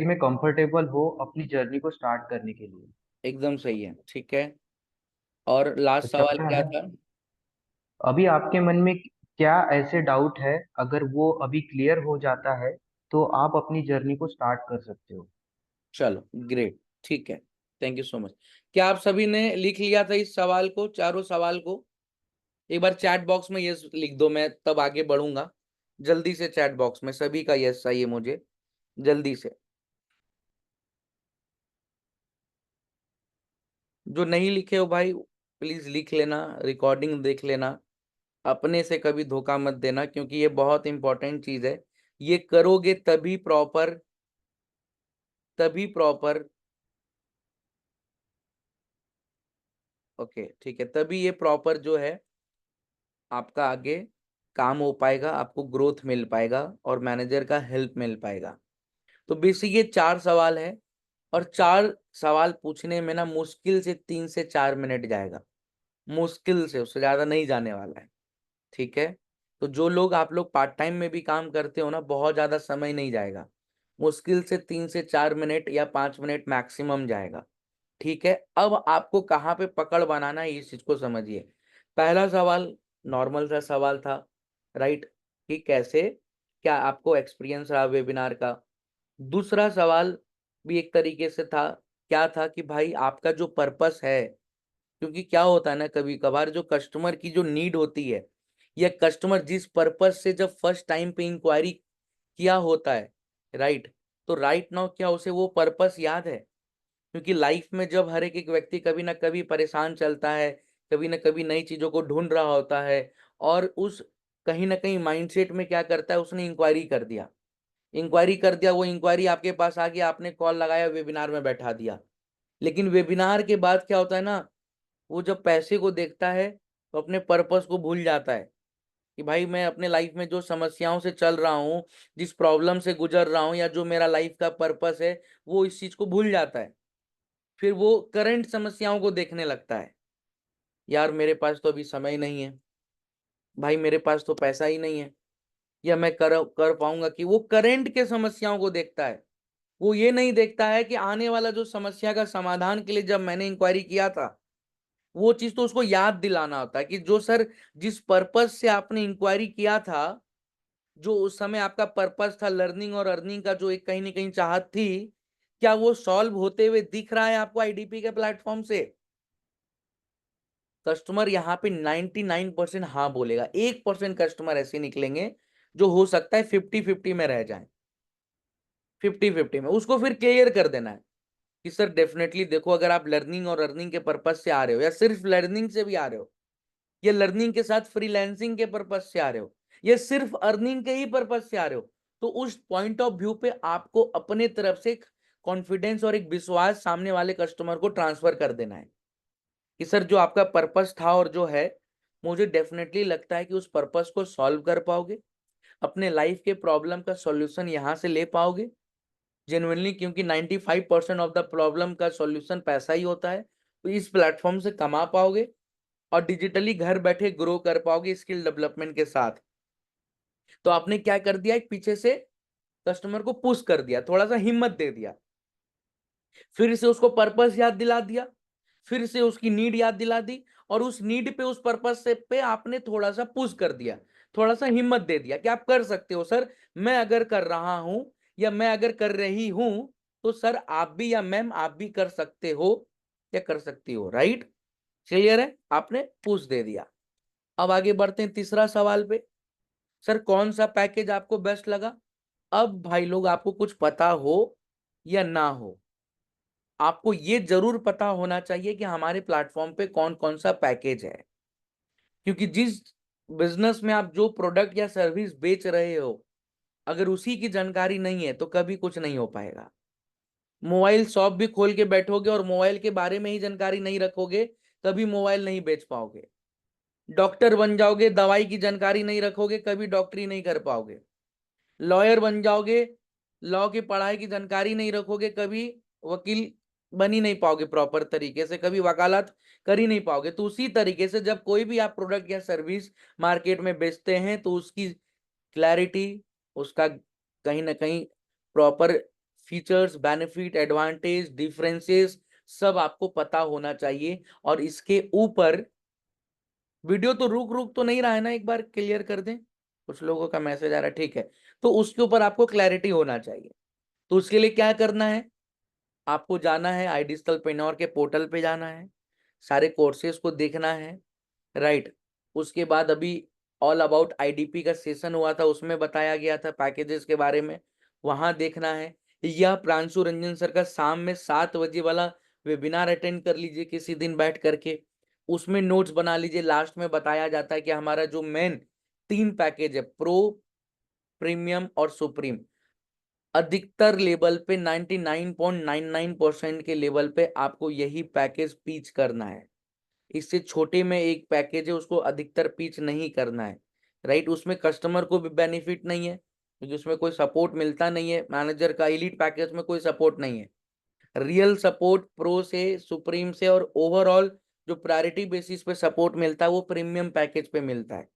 में कंफर्टेबल हो अपनी जर्नी को स्टार्ट करने के लिए? एकदम सही है, ठीक है। और तो लास्ट सवाल चौथा क्या है, था? अभी आपके मन में क्या ऐसे डाउट है, अगर वो अभी क्लियर हो जाता है तो आप अपनी जर्नी को स्टार्ट कर सकते हो। चलो, ग्रेट, ठीक है। Thank you so much. क्या आप सभी ने लिख लिया था इस सवाल को, चारों सवाल को? एक बार चैट बॉक्स में यस लिख दो, मैं तब आगे बढ़ूंगा। जल्दी से चैट बॉक्स में सभी का यस चाहिए मुझे, जल्दी से। जो नहीं लिखे हो भाई, प्लीज लिख लेना, रिकॉर्डिंग देख लेना। अपने से कभी धोखा मत देना, क्योंकि ये बहुत इंपॉर्टेंट चीज है। ये करोगे तभी प्रॉपर। ओके, ठीक है, तभी ये प्रॉपर जो है आपका आगे काम हो पाएगा, आपको ग्रोथ मिल पाएगा और मैनेजर का हेल्प मिल पाएगा। तो बेसिक ये 4 सवाल है, और 4 सवाल पूछने में ना मुश्किल से 3 से 4 मिनट जाएगा। मुश्किल से, उससे ज्यादा नहीं जाने वाला है। ठीक है। तो जो लोग, आप लोग पार्ट टाइम में भी काम करते हो ना, बहुत ज्यादा समय नहीं जाएगा। मुश्किल से 3 से 4 मिनट या 5 मिनट मैक्सिमम जाएगा। ठीक है। अब आपको कहाँ पे पकड़ बनाना है, इस चीज को समझिए। पहला सवाल नॉर्मल सा सवाल था, राइट, कि कैसे, क्या आपको एक्सपीरियंस रहा वेबिनार का। दूसरा सवाल भी एक तरीके से था, क्या था कि भाई आपका जो पर्पस है, क्योंकि क्या होता है ना, कभी कभार जो कस्टमर की जो नीड होती है, या कस्टमर जिस पर्पस से जब फर्स्ट टाइम पे इंक्वायरी किया होता है, राइट, तो राइट नाउ क्या उसे वो पर्पस याद है? क्योंकि लाइफ में जब हर एक एक व्यक्ति कभी ना कभी परेशान चलता है, कभी ना कभी नई चीजों को ढूंढ रहा होता है, और उस कहीं ना कहीं माइंडसेट में क्या करता है, उसने इंक्वायरी कर दिया, वो इंक्वायरी आपके पास आ गया, आपने कॉल लगाया, वेबिनार में बैठा दिया। लेकिन वेबिनार के बाद क्या होता है ना, वो जब पैसे को देखता है तो अपने पर्पस को भूल जाता है, कि भाई मैं अपने लाइफ में जो समस्याओं से चल रहा हूँ, जिस प्रॉब्लम से गुजर रहा हूँ, या जो मेरा लाइफ का पर्पस है, वो इस चीज को भूल जाता है। फिर वो करंट समस्याओं को देखने लगता है, यार मेरे पास तो अभी समय नहीं है, भाई मेरे पास तो पैसा ही नहीं है, या मैं कर पाऊंगा कि, वो करंट के समस्याओं को देखता है। वो ये नहीं देखता है कि आने वाला जो समस्या का समाधान के लिए जब मैंने इंक्वायरी किया था, वो चीज तो उसको याद दिलाना होता है कि जो सर, जिस पर्पस से आपने इंक्वायरी किया था, जो उस समय आपका पर्पस था लर्निंग और अर्निंग का, जो एक कहीं ना कहीं चाहत थी, क्या वो सॉल्व होते हुए दिख रहा है आपको आईडीपी के प्लेटफॉर्म से? कस्टमर यहाँ पे 99% हाँ बोलेगा, 1% कस्टमर ऐसे निकलेंगे जो हो सकता है 50-50 में रह जाए। 50-50 में उसको फिर क्लियर कर देना है कि सर डेफिनेटली देखो, अगर आप लर्निंग और अर्निंग के पर्पज से आ रहे हो, या सिर्फ लर्निंग से भी आ रहे हो, या लर्निंग के साथ फ्रीलैंसिंग के पर्पज से आ रहे हो, या सिर्फ अर्निंग के ही पर्पज से आ रहे हो, तो उस पॉइंट ऑफ व्यू पे आपको अपने तरफ से कॉन्फिडेंस और एक विश्वास सामने वाले कस्टमर को ट्रांसफर कर देना है कि सर जो आपका पर्पस था और जो है, मुझे डेफिनेटली लगता है कि उस पर्पस को सॉल्व कर पाओगे, अपने लाइफ के प्रॉब्लम का सॉल्यूशन यहाँ से ले पाओगे जेन्युइनली, क्योंकि 95% ऑफ द प्रॉब्लम का सॉल्यूशन पैसा ही होता है। तो इस प्लेटफॉर्म से कमा पाओगे और डिजिटली घर बैठे ग्रो कर पाओगे स्किल डेवलपमेंट के साथ। तो आपने क्या कर दिया, एक पीछे से कस्टमर को पुश कर दिया, थोड़ा सा हिम्मत दे दिया, फिर से उसको पर्पस याद दिला दिया, फिर से उसकी नीड याद दिला दी, और उस नीड पे, उस पर्पस से पे आपने थोड़ा सा पुश कर दिया, थोड़ा सा हिम्मत दे दिया कि आप कर सकते हो सर, मैं अगर कर रहा हूं, या मैं अगर कर रही हूं, तो सर आप भी या मैम आप भी कर सकते हो या कर सकती हो, राइट? क्लियर है? आपने पुश दे दिया। अब आगे बढ़ते हैं तीसरा सवाल पे। सर कौन सा पैकेज आपको बेस्ट लगा? अब भाई लोग, आपको कुछ पता हो या ना हो, आपको ये जरूर पता होना चाहिए कि हमारे प्लेटफॉर्म पे कौन कौन सा पैकेज है, क्योंकि जिस बिजनेस में आप जो प्रोडक्ट या सर्विस बेच रहे हो, अगर उसी की जानकारी नहीं है तो कभी कुछ नहीं हो पाएगा। मोबाइल शॉप भी खोल के बैठोगे और मोबाइल के बारे में ही जानकारी नहीं रखोगे, कभी मोबाइल नहीं बेच पाओगे। डॉक्टर बन जाओगे, दवाई की जानकारी नहीं रखोगे, कभी डॉक्टरी नहीं कर पाओगे। लॉयर बन जाओगे, लॉ की पढ़ाई की जानकारी नहीं रखोगे, कभी वकील बन ही नहीं पाओगे प्रॉपर तरीके से, कभी वकालत कर ही नहीं पाओगे। तो उसी तरीके से जब कोई भी आप प्रोडक्ट या सर्विस मार्केट में बेचते हैं तो उसकी क्लैरिटी, उसका कहीं ना कहीं proper features, benefit, advantage, differences सब आपको पता होना चाहिए। और इसके ऊपर वीडियो तो रुक रुक तो नहीं रहा है ना, एक बार क्लियर कर दें, कुछ लोगों का मैसेज आ रहा है, ठीक है। तो उसके ऊपर आपको क्लैरिटी होना चाहिए। तो उसके लिए क्या करना है, आपको जाना है iDigitalPreneur के पोर्टल पे जाना है, सारे कोर्सेज को देखना है, राइट। उसके बाद अभी ऑल अबाउट आईडीपी का सेशन हुआ था, उसमें बताया गया था पैकेजेस के बारे में, वहां देखना है। यह प्रांशु रंजन सर का शाम में 7 बजे वाला वेबिनार अटेंड कर लीजिए किसी दिन बैठ करके, उसमें नोट्स बना लीजिए। लास्ट में बताया जाता है कि हमारा जो मेन 3 पैकेज है, प्रो, प्रीमियम और सुप्रीम, अधिकतर लेवल पे 99.99% के लेवल पे आपको यही पैकेज पिच करना है। इससे छोटे में एक पैकेज है, उसको अधिकतर पिच नहीं करना है, राइट। उसमें कस्टमर को भी बेनिफिट नहीं है क्योंकि उसमें कोई सपोर्ट मिलता नहीं है। मैनेजर का एलीट पैकेज में कोई सपोर्ट नहीं है। रियल सपोर्ट प्रो से, सुप्रीम से और ओवरऑल जो प्रायोरिटी बेसिस पे सपोर्ट मिलता है वो प्रीमियम पैकेज पे मिलता है।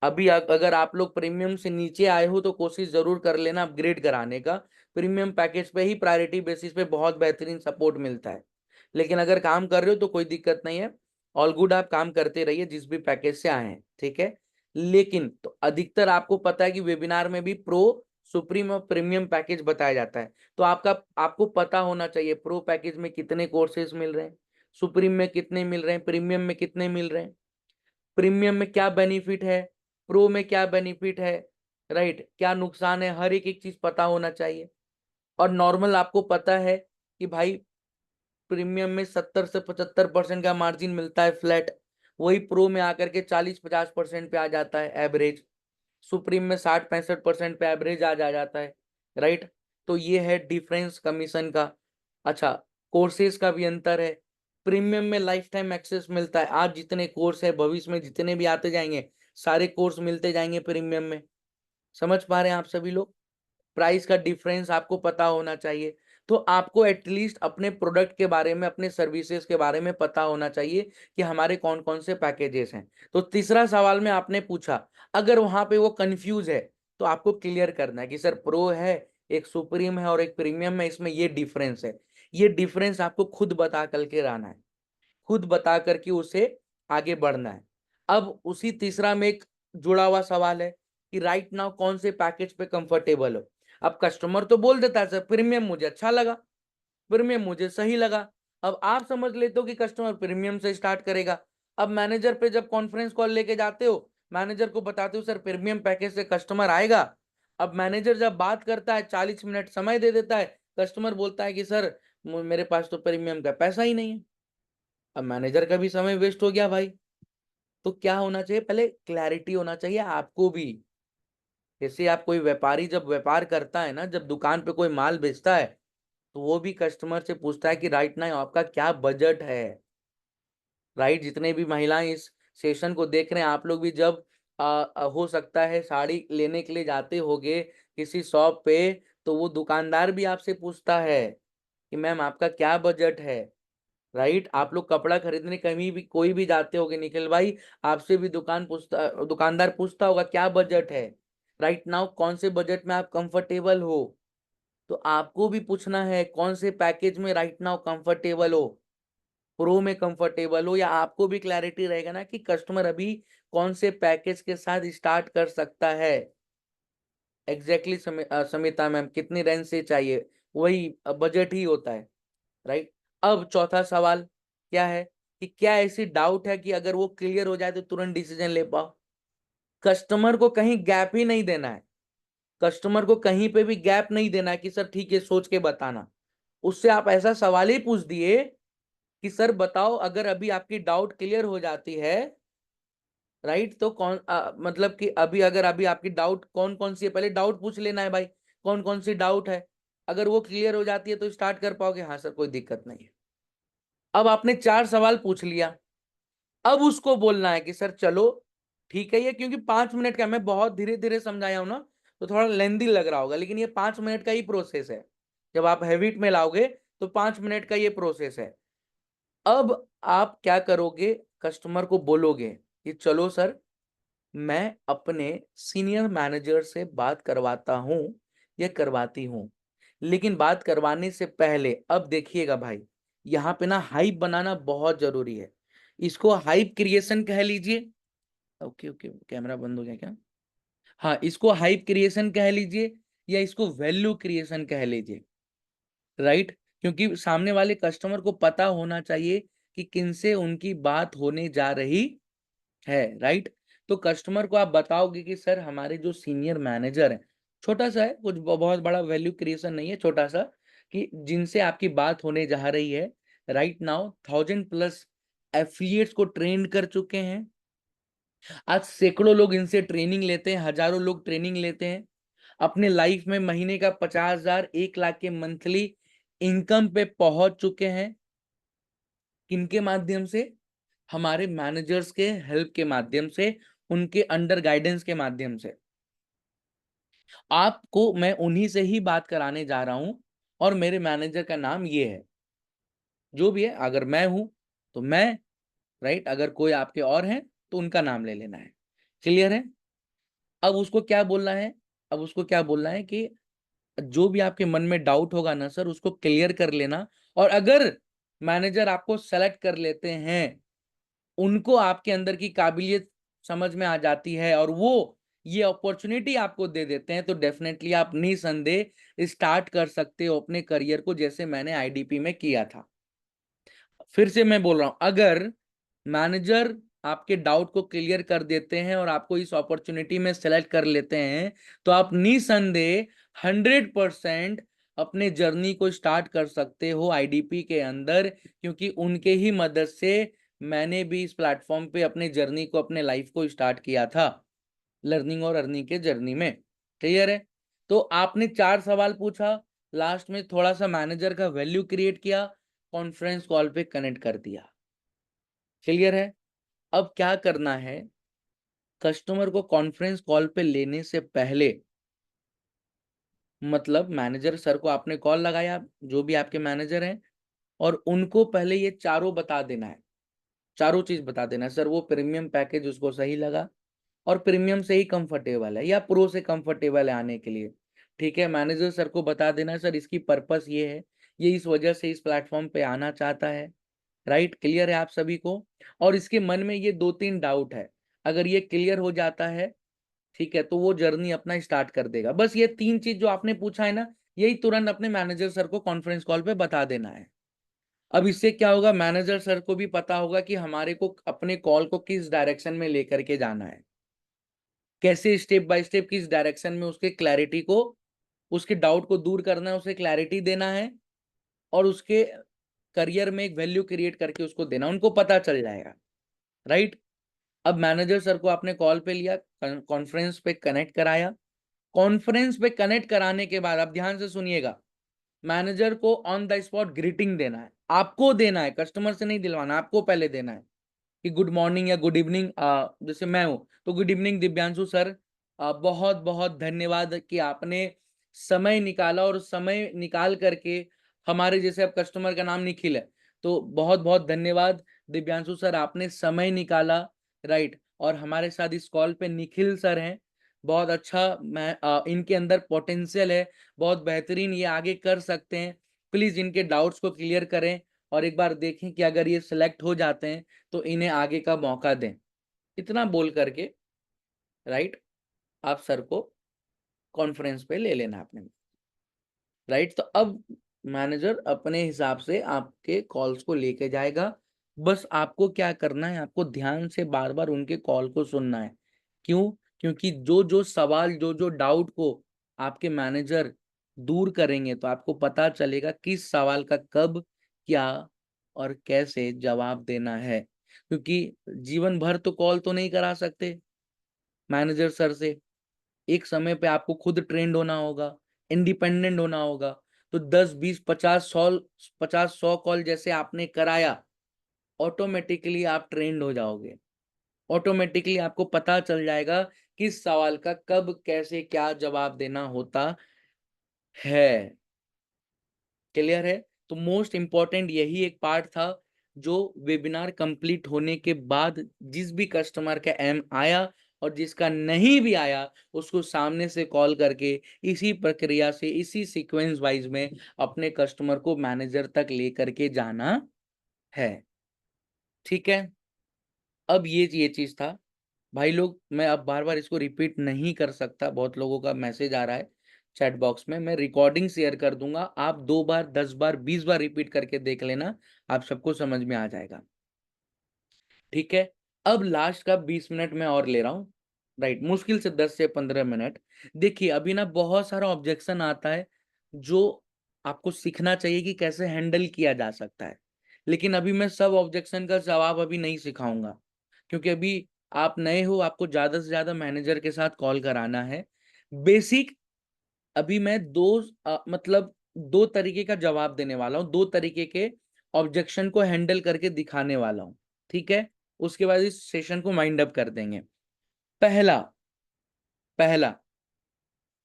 अभी अगर आप लोग प्रीमियम से नीचे आए हो तो कोशिश जरूर कर लेना अपग्रेड कराने का। प्रीमियम पैकेज पे ही प्रायोरिटी बेसिस पे बहुत बेहतरीन सपोर्ट मिलता है। लेकिन अगर काम कर रहे हो तो कोई दिक्कत नहीं है, ऑल गुड, आप काम करते रहिए जिस भी पैकेज से आए हैं, ठीक है। लेकिन तो अधिकतर आपको पता है कि वेबिनार में भी प्रो, सुप्रीम और प्रीमियम पैकेज बताया जाता है। तो आपको पता होना चाहिए प्रो पैकेज में कितने कोर्सेज मिल रहे हैं, सुप्रीम में कितने मिल रहे हैं, प्रीमियम में कितने मिल रहे हैं, प्रीमियम में क्या बेनिफिट है, प्रो में क्या बेनिफिट है, राइट, क्या नुकसान है, हर एक एक चीज पता होना चाहिए। और नॉर्मल आपको पता है कि भाई प्रीमियम में 70 से 75% का मार्जिन मिलता है फ्लैट, वही प्रो में आकर के 40-50% पे आ जाता है एवरेज, सुप्रीम में 60-65% पे एवरेज आ जाता है, राइट। तो ये है डिफरेंस कमीशन का। अच्छा, कोर्सेज का भी अंतर है। प्रीमियम में लाइफ टाइम एक्सेस मिलता है, आज जितने कोर्स है भविष्य में जितने भी आते जाएंगे सारे कोर्स मिलते जाएंगे प्रीमियम में। समझ पा रहे हैं आप सभी लोग? प्राइस का डिफरेंस आपको पता होना चाहिए। तो आपको एटलीस्ट अपने प्रोडक्ट के बारे में, अपने सर्विसेज के बारे में पता होना चाहिए कि हमारे कौन कौन से पैकेजेस हैं। तो तीसरा सवाल में आपने पूछा, अगर वहां पे वो कंफ्यूज है तो आपको क्लियर करना है कि सर प्रो है, एक सुप्रीम है और एक प्रीमियम है, इसमें ये डिफरेंस है। ये डिफरेंस आपको खुद बता करके रहना है, खुद बता करके उसे आगे बढ़ना है। अब उसी तीसरा में एक जुड़ा हुआ सवाल है कि राइट नाउ कौन से पैकेज पे कंफर्टेबल हो। अब कस्टमर तो बोल देता है सर प्रीमियम मुझे अच्छा लगा, प्रीमियम मुझे सही लगा। अब आप समझ लेते हो कि कस्टमर प्रीमियम से स्टार्ट करेगा। अब मैनेजर पे जब कॉन्फ्रेंस कॉल लेके जाते हो, मैनेजर को बताते हो सर प्रीमियम पैकेज से कस्टमर आएगा। अब मैनेजर जब बात करता है 40 मिनट समय दे देता है, कस्टमर बोलता है कि सर मेरे पास तो प्रीमियम का पैसा ही नहीं है। अब मैनेजर का भी समय वेस्ट हो गया भाई। तो क्या होना चाहिए, पहले क्लैरिटी होना चाहिए आपको भी। जैसे आप कोई व्यापारी जब व्यापार करता है ना, जब दुकान पे कोई माल बेचता है तो वो भी कस्टमर से पूछता है कि राइट नाउ आपका क्या बजट है, राइट। जितने भी महिलाएं इस सेशन को देख रहे हैं, आप लोग भी जब हो सकता है साड़ी लेने के लिए जाते होगे किसी शॉप पे, तो वो दुकानदार भी आपसे पूछता है कि मैम आपका क्या बजट है, राइट। आप लोग कपड़ा खरीदने कहीं भी कोई भी जाते होगे निखिल भाई, आपसे भी दुकानदार पूछता होगा क्या बजट है, राइट नाउ कौन से बजट में आप कंफर्टेबल हो। तो आपको भी पूछना है कौन से पैकेज में राइट नाउ कंफर्टेबल हो, प्रो में कंफर्टेबल हो, या आपको भी क्लैरिटी रहेगा ना कि कस्टमर अभी कौन से पैकेज के साथ स्टार्ट कर सकता है। एग्जैक्टली समिता मैम कितनी रेंज से चाहिए, वही बजट ही होता है, राइट। अब चौथा सवाल क्या है कि क्या ऐसी डाउट है कि अगर वो क्लियर हो जाए तो तुरंत डिसीजन ले पाओ। कस्टमर को कहीं गैप ही नहीं देना है, कस्टमर को कहीं पे भी गैप नहीं देना है कि सर ठीक है सोच के बताना। उससे आप ऐसा सवाल ही पूछ दिए कि सर बताओ अगर अभी आपकी डाउट क्लियर हो जाती है, राइट, तो मतलब कि अभी अगर अभी आपकी डाउट कौन कौन सी है, पहले डाउट पूछ लेना है भाई कौन कौन सी डाउट है। अगर वो क्लियर हो जाती है तो स्टार्ट कर पाओगे। हाँ सर कोई दिक्कत नहीं है। अब आपने 4 सवाल पूछ लिया, अब उसको बोलना है कि सर चलो ठीक है, ये क्योंकि 5 मिनट का, मैं बहुत धीरे धीरे समझाया हूं ना तो थोड़ा लेंदी लग रहा होगा, लेकिन ये 5 मिनट का ही प्रोसेस है। जब आप हैबिट में लाओगे तो 5 मिनट का ये प्रोसेस है। अब आप क्या करोगे, कस्टमर को बोलोगे कि चलो सर मैं अपने सीनियर मैनेजर से बात करवाता हूं या करवाती हूं, लेकिन बात करवाने से पहले अब देखिएगा भाई, यहाँ पे ना हाइप बनाना बहुत जरूरी है। इसको हाइप क्रिएशन कह लीजिए। ओके ओके, कैमरा बंद हो गया क्या? हाँ, इसको हाइप क्रिएशन कह लीजिए या इसको वैल्यू क्रिएशन कह लीजिए, राइट। क्योंकि सामने वाले कस्टमर को पता होना चाहिए कि किनसे उनकी बात होने जा रही है, राइट। तो कस्टमर को आप बताओगे कि सर हमारे जो सीनियर मैनेजर हैं, छोटा सा है, कुछ बहुत बड़ा वैल्यू क्रिएशन नहीं है, छोटा सा, कि जिनसे आपकी बात होने जा रही है, राइट नाउ 1000+ एफिलिएट्स को ट्रेंड कर चुके हैं। आज सैकड़ों लोग इनसे ट्रेनिंग लेते हैं, हजारों लोग ट्रेनिंग लेते हैं। अपने लाइफ में महीने का 50,000 1 लाख के मंथली इनकम पे पहुंच चुके हैं। किनके माध्यम से? हमारे मैनेजर्स के हेल्प के माध्यम से, उनके अंडर गाइडेंस के माध्यम से। आपको मैं उन्हीं से ही बात कराने जा रहा हूं, और मेरे मैनेजर का नाम ये है, जो भी है। अगर मैं हूं तो मैं, राइट, अगर कोई आपके और हैं तो उनका नाम ले लेना है। क्लियर है? अब उसको क्या बोलना है, अब उसको क्या बोलना है कि जो भी आपके मन में डाउट होगा ना सर, उसको क्लियर कर लेना। और अगर मैनेजर आपको सेलेक्ट कर लेते हैं, उनको आपके अंदर की काबिलियत समझ में आ जाती है और वो ये अपॉर्चुनिटी आपको दे देते हैं, तो डेफिनेटली आप निसंदेह स्टार्ट कर सकते हो अपने करियर को, जैसे मैंने आईडीपी में किया था। फिर से मैं बोल रहा हूं, अगर मैनेजर आपके डाउट को क्लियर कर देते हैं और आपको इस अपॉर्चुनिटी में सेलेक्ट कर लेते हैं, तो आप निसंदेह 100% अपने जर्नी को स्टार्ट कर सकते हो आईडीपी के अंदर, क्योंकि उनके ही मदद से मैंने भी इस प्लेटफॉर्म पे अपने जर्नी को, अपने लाइफ को स्टार्ट किया था, लर्निंग और अर्निंग के जर्नी में। क्लियर है? तो आपने 4 सवाल पूछा, लास्ट में थोड़ा सा मैनेजर का वैल्यू क्रिएट किया, कॉन्फ्रेंस कॉल पे कनेक्ट कर दिया। क्लियर है? अब क्या करना है, कस्टमर को कॉन्फ्रेंस कॉल पे लेने से पहले, मतलब मैनेजर सर को आपने कॉल लगाया, जो भी आपके मैनेजर हैं, और उनको पहले ये चारों बता देना है, चारों चीज बता देना है। सर वो प्रीमियम पैकेज उसको सही लगा और प्रीमियम से ही कंफर्टेबल है या प्रो से कंफर्टेबल है आने के लिए। ठीक है, मैनेजर सर को बता देना सर इसकी पर्पस ये है, ये इस वजह से इस प्लेटफॉर्म पे आना चाहता है, राइट। क्लियर है आप सभी को? और इसके मन में ये 2-3 डाउट है, अगर ये क्लियर हो जाता है, ठीक है, तो वो जर्नी अपना स्टार्ट कर देगा। बस ये 3 चीज जो आपने पूछा है ना, यही तुरंत अपने मैनेजर सर को कॉन्फ्रेंस कॉल पे बता देना है। अब इससे क्या होगा, मैनेजर सर को भी पता होगा कि हमारे को अपने कॉल को किस डायरेक्शन में लेकर के जाना है, कैसे स्टेप बाय स्टेप किस डायरेक्शन में उसके क्लैरिटी को, उसके डाउट को दूर करना है, उसे क्लैरिटी देना है, और उसके करियर में एक वैल्यू क्रिएट करके उसको देना, उनको पता चल जाएगा, राइट। अब मैनेजर सर को आपने कॉल पे लिया, कॉन्फ्रेंस पे कनेक्ट कराया। कॉन्फ्रेंस पे कनेक्ट कराने के बाद आप ध्यान से सुनिएगा, मैनेजर को ऑन द स्पॉट ग्रीटिंग देना है, आपको देना है, कस्टमर से नहीं दिलवाना, आपको पहले देना है कि गुड मॉर्निंग या गुड इवनिंग। जैसे मैं हूं तो गुड इवनिंग दिव्यांशु सर, बहुत बहुत धन्यवाद कि आपने समय निकाला, और समय निकाल करके हमारे, जैसे अब कस्टमर का नाम निखिल है, तो बहुत बहुत धन्यवाद दिव्यांशु सर, आपने समय निकाला, राइट। और हमारे साथ इस कॉल पे निखिल सर हैं, बहुत अच्छा, मैं इनके अंदर पोटेंशियल है, बहुत बेहतरीन, ये आगे कर सकते हैं, प्लीज इनके डाउट्स को क्लियर करें, और एक बार देखें कि अगर ये सिलेक्ट हो जाते हैं तो इन्हें आगे का मौका दें। इतना बोल करके, राइट, आप सर को कॉन्फ्रेंस पे ले लेना आपने, राइट। तो अब मैनेजर अपने हिसाब से आपके कॉल्स को लेके जाएगा। बस आपको क्या करना है, आपको ध्यान से बार बार उनके कॉल को सुनना है। क्यों? क्योंकि जो जो सवाल, जो जो डाउट को आपके मैनेजर दूर करेंगे, तो आपको पता चलेगा किस सवाल का कब, क्या और कैसे जवाब देना है। क्योंकि जीवन भर तो कॉल तो नहीं करा सकते मैनेजर सर से, एक समय पे आपको खुद ट्रेंड होना होगा, इंडिपेंडेंट होना होगा। तो 10 20 50 100 कॉल जैसे आपने कराया, ऑटोमेटिकली आप ट्रेंड हो जाओगे। ऑटोमेटिकली आपको पता चल जाएगा किस सवाल का कब कैसे क्या जवाब देना होता है। क्लियर है? तो मोस्ट इंपॉर्टेंट यही एक पार्ट था जो वेबिनार कंप्लीट होने के बाद जिस भी कस्टमर का एम आया और जिसका नहीं भी आया उसको सामने से कॉल करके इसी प्रक्रिया से इसी सीक्वेंस वाइज में अपने कस्टमर को मैनेजर तक लेकर के जाना है। ठीक है, अब ये चीज था भाई लोग। मैं अब बार बार इसको रिपीट नहीं कर सकता, बहुत लोगों का मैसेज आ रहा है चैट बॉक्स में। मैं रिकॉर्डिंग शेयर कर दूंगा, आप 2 बार 10 बार 20 बार रिपीट करके देख लेना, आप सबको समझ में आ जाएगा। ठीक है, अब लास्ट का 20 मिनट में और ले रहा हूं, राइट, मुश्किल से 10 से 15 मिनट। देखिए अभी ना बहुत सारा ऑब्जेक्शन आता है जो आपको सीखना चाहिए कि कैसे हैंडल किया जा सकता है, लेकिन अभी मैं सब ऑब्जेक्शन का जवाब अभी नहीं सिखाऊंगा, क्योंकि अभी आप नए हो, आपको ज्यादा से ज्यादा मैनेजर के साथ कॉल कराना है। बेसिक अभी मैं मतलब 2 तरीके का जवाब देने वाला हूँ, 2 तरीके के ऑब्जेक्शन को हैंडल करके दिखाने वाला हूँ। ठीक है, उसके बाद इस सेशन को माइंड अप कर देंगे। पहला पहला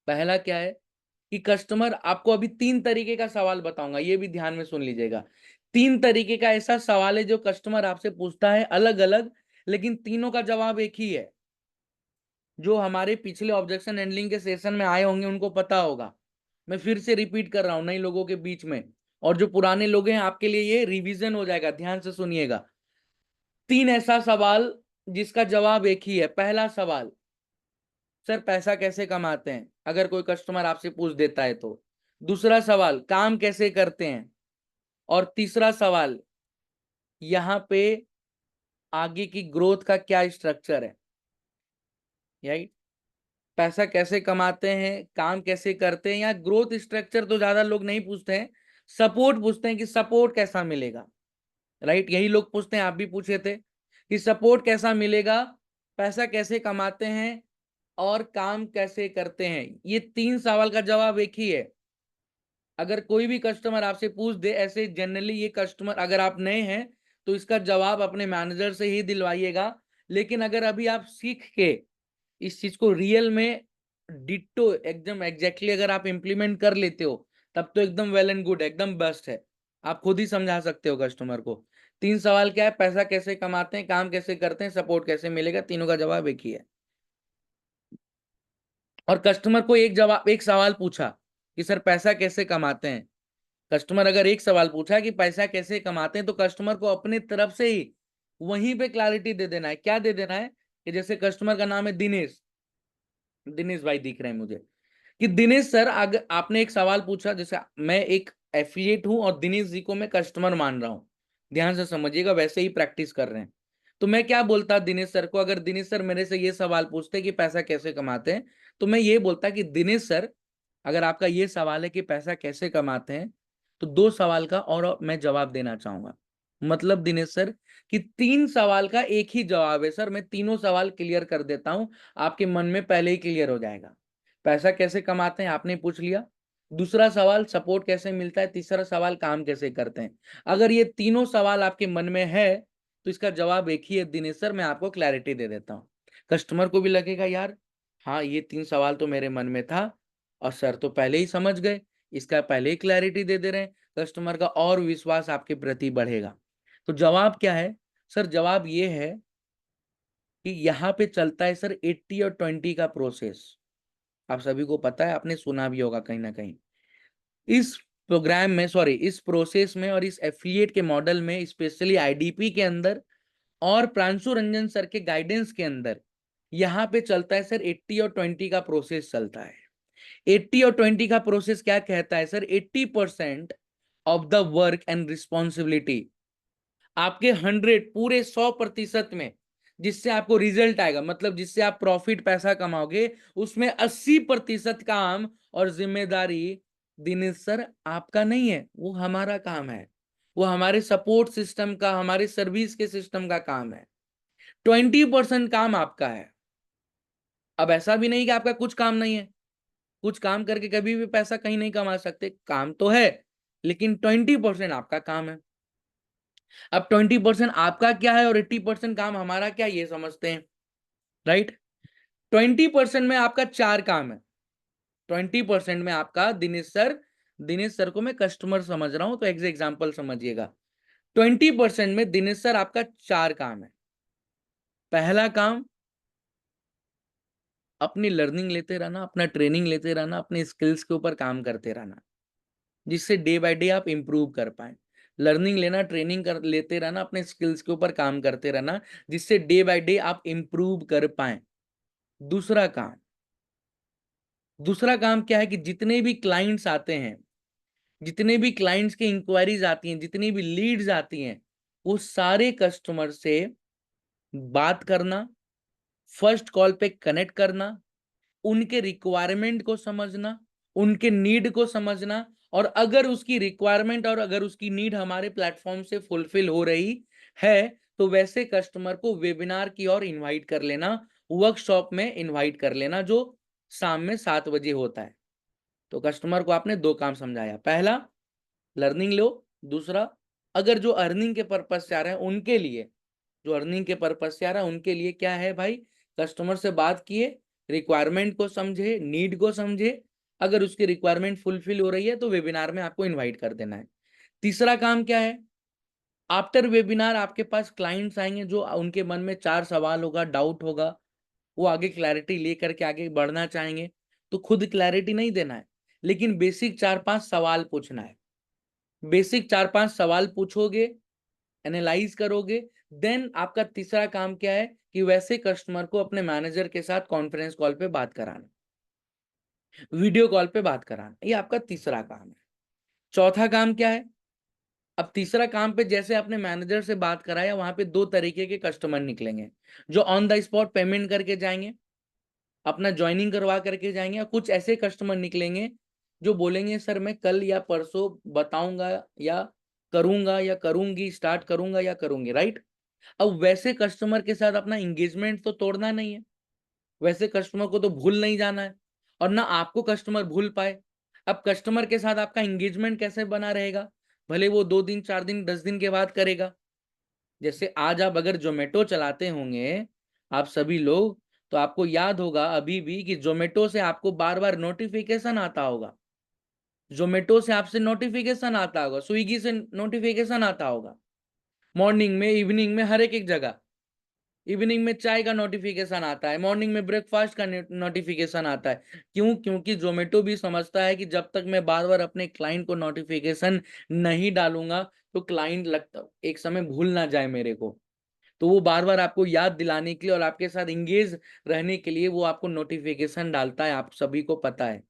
पहला क्या है कि कस्टमर, आपको अभी 3 तरीके का सवाल बताऊंगा, ये भी ध्यान में सुन लीजिएगा। 3 तरीके का ऐसा सवाल है जो कस्टमर आपसे पूछता है अलग अलग, लेकिन तीनों का जवाब एक ही है। जो हमारे पिछले ऑब्जेक्शन हैंडलिंग के सेशन में आए होंगे उनको पता होगा, मैं फिर से रिपीट कर रहा हूं नए लोगों के बीच में, और जो पुराने लोग हैं आपके लिए ये रिवीजन हो जाएगा, ध्यान से सुनिएगा। 3 ऐसा सवाल जिसका जवाब एक ही है। पहला सवाल, सर पैसा कैसे कमाते हैं, अगर कोई कस्टमर आपसे पूछ देता है तो। दूसरा सवाल, काम कैसे करते हैं। और तीसरा सवाल, यहाँ पे आगे की ग्रोथ का क्या स्ट्रक्चर है। यही, पैसा कैसे कमाते हैं, काम कैसे करते हैं, या ग्रोथ स्ट्रक्चर तो ज्यादा लोग नहीं पूछते हैं, सपोर्ट पूछते हैं कि सपोर्ट कैसा मिलेगा। राइट, यही लोग पूछते हैं, आप भी पूछे थे कि सपोर्ट कैसा मिलेगा, पैसा कैसे कमाते हैं और काम कैसे करते हैं। ये 3 सवाल का जवाब एक ही है। अगर कोई भी कस्टमर आपसे पूछ दे ऐसे, जनरली ये कस्टमर, अगर आप नए हैं तो इसका जवाब अपने मैनेजर से ही दिलवाइएगा। लेकिन अगर अभी आप सीख के इस चीज को रियल में डिट्टो एकदम एग्जैक्टली अगर आप इंप्लीमेंट कर लेते हो, तब तो एकदम वेल एंड गुड, एकदम बेस्ट है। आप खुद ही समझा सकते हो कस्टमर को। 3 सवाल क्या है, पैसा कैसे कमाते हैं, काम कैसे करते हैं, सपोर्ट कैसे मिलेगा, तीनों का जवाब एक ही है। और कस्टमर को एक सवाल पूछा कि सर पैसा कैसे कमाते हैं, कस्टमर अगर एक सवाल पूछा कि पैसा कैसे कमाते हैं, तो कस्टमर को अपने तरफ से ही वहीं पे क्लैरिटी दे देना है। क्या दे देना है कि जैसे कस्टमर का नाम है दिनेश, दिनेश भाई दिख रहे हैं मुझे, कि दिनेश सर, अगर आपने एक सवाल पूछा, जैसे मैं एक एफिलिएट हूं और दिनेश जी को मैं कस्टमर मान रहा हूं, ध्यान से समझिएगा, वैसे ही प्रैक्टिस कर रहे हैं। तो मैं क्या बोलता दिनेश सर को, अगर दिनेश सर मेरे से ये सवाल पूछते कि पैसा कैसे कमाते हैं, तो मैं ये बोलता कि दिनेश सर, अगर आपका ये सवाल है कि पैसा कैसे कमाते हैं, तो 2 सवाल का और मैं जवाब देना चाहूंगा। मतलब दिनेश सर कि 3 सवाल का एक ही जवाब है सर, मैं तीनों सवाल क्लियर कर देता हूं, आपके मन में पहले ही क्लियर हो जाएगा। पैसा कैसे कमाते हैं आपने पूछ लिया, दूसरा सवाल सपोर्ट कैसे मिलता है, तीसरा सवाल काम कैसे करते हैं। अगर ये तीनों सवाल आपके मन में है तो इसका जवाब एक ही है दिनेश सर, मैं आपको क्लैरिटी दे देता हूँ। कस्टमर को भी लगेगा यार, हाँ ये 3 सवाल तो मेरे मन में था और सर तो पहले ही समझ गए, इसका पहले ही क्लैरिटी दे दे रहे हैं। कस्टमर का और विश्वास आपके प्रति बढ़ेगा। तो जवाब क्या है सर, जवाब ये है कि यहाँ पे चलता है सर 80 और 20 का प्रोसेस। आप सभी को पता है, आपने सुना भी होगा कहीं ना कहीं। इस प्रोग्राम में, सॉरी, इस प्रोसेस में और इस एफिलिएट के मॉडल में, स्पेशली आईडीपी के अंदर और प्रांशु रंजन सर के गाइडेंस के अंदर, यहाँ पे चलता है सर 80 और 20 का प्रोसेस चलता है। 80 और 20 का प्रोसेस क्या कहता है sir, 80% of the work and responsibility आपके 100, पूरे 100% में जिससे आपको रिजल्ट आएगा, मतलब जिससे आप प्रॉफिट पैसा कमाओगे, उसमें 80% काम और जिम्मेदारी दिनेश सर आपका नहीं है, वो हमारा काम है, वो हमारे सपोर्ट सिस्टम का, हमारे सर्विस के सिस्टम का काम है। 20% काम आपका है। अब ऐसा भी नहीं कि आपका कुछ काम नहीं है, कुछ काम करके कभी भी पैसा कहीं नहीं कमा सकते, काम तो है लेकिन 20% आपका काम है। अब 20% आपका क्या है और 80% काम हमारा क्या, ये समझते हैं, राइट। 20% में आपका 4 काम है। 20% में आपका दिनेश सर को मैं कस्टमर समझ रहा हूं तो एग्जाम्पल समझिएगा। 20% में दिनेश सर आपका 4 काम है। पहला काम, अपनी लर्निंग लेते रहना, अपना ट्रेनिंग लेते रहना, अपने स्किल्स के ऊपर काम करते रहना, जिससे डे बाय डे आप इंप्रूव कर पाए। लर्निंग लेना, ट्रेनिंग कर लेते रहना, अपने स्किल्स के ऊपर काम करते रहना, जिससे डे बाय डे आप इंप्रूव कर पाए। दूसरा काम, दूसरा काम क्या है कि जितने भी क्लाइंट्स आते हैं, जितने भी क्लाइंट्स की इंक्वायरीज आती हैं, जितनी भी लीड्स आती हैं, वो सारे कस्टमर से बात करना, फर्स्ट कॉल पे कनेक्ट करना, उनके रिक्वायरमेंट को समझना, उनके नीड को समझना, और अगर उसकी रिक्वायरमेंट और अगर उसकी नीड हमारे प्लेटफॉर्म से फुलफिल हो रही है तो वैसे कस्टमर को वेबिनार की ओर इनवाइट कर लेना, वर्कशॉप में इनवाइट कर लेना, जो शाम में 7 बजे होता है। तो कस्टमर को आपने 2 काम समझाया, पहला लर्निंग लो, दूसरा अगर जो अर्निंग के पर्पज से आ रहे हैं उनके लिए, जो अर्निंग के पर्पज से आ रहा है उनके लिए क्या है भाई, कस्टमर से बात किए, रिक्वायरमेंट को समझे, नीड को समझे, अगर उसकी रिक्वायरमेंट फुलफिल हो रही है तो वेबिनार में आपको इनवाइट कर देना है। तीसरा काम क्या है, आफ्टर वेबिनार आपके पास क्लाइंट्स आएंगे जो उनके मन में 4 सवाल होगा, डाउट होगा, वो आगे क्लैरिटी लेकर के आगे बढ़ना चाहेंगे, तो खुद क्लैरिटी नहीं देना है लेकिन बेसिक 4-5 सवाल पूछना है। बेसिक 4-5 सवाल पूछोगे, एनालाइज करोगे, देन आपका तीसरा काम क्या है कि वैसे कस्टमर को अपने मैनेजर के साथ कॉन्फ्रेंस कॉल पे बात कराना, वीडियो कॉल पे बात कराना, ये आपका तीसरा काम है। चौथा काम क्या है, अब तीसरा काम पे जैसे आपने मैनेजर से बात कराया, वहां पे 2 तरीके के कस्टमर निकलेंगे, जो ऑन द स्पॉट पेमेंट करके जाएंगे, अपना ज्वाइनिंग करवा करके जाएंगे, और कुछ ऐसे कस्टमर निकलेंगे जो बोलेंगे सर मैं कल या परसों बताऊंगा या करूंगा या करूंगी, स्टार्ट करूंगा या करूंगी, राइट। अब वैसे कस्टमर के साथ अपना एंगेजमेंट तो तोड़ना नहीं है, वैसे कस्टमर को तो भूल नहीं जाना है, और ना आपको कस्टमर भूल पाए। अब कस्टमर के साथ आपका एंगेजमेंट कैसे बना रहेगा, भले वो 2 दिन 4 दिन 10 दिन के बाद करेगा। जैसे आज आप अगर जोमेटो चलाते होंगे आप सभी लोग, तो आपको याद होगा अभी भी कि जोमेटो से आपको बार बार नोटिफिकेशन आता होगा, जोमेटो से आपसे नोटिफिकेशन आता होगा, स्विगी से नोटिफिकेशन आता होगा, मॉर्निंग में, इवनिंग में, हर एक जगह। इवनिंग में चाय का नोटिफिकेशन आता है, मॉर्निंग में ब्रेकफास्ट का नोटिफिकेशन आता है। क्यों? क्योंकि जोमेटो भी समझता है कि जब तक मैं बार बार अपने क्लाइंट को नोटिफिकेशन नहीं डालूंगा तो क्लाइंट लगता एक समय भूल ना जाए मेरे को, तो वो बार बार आपको याद दिलाने के लिए और आपके साथ इंगेज रहने के लिए वो आपको नोटिफिकेशन डालता है, आप सभी को पता है।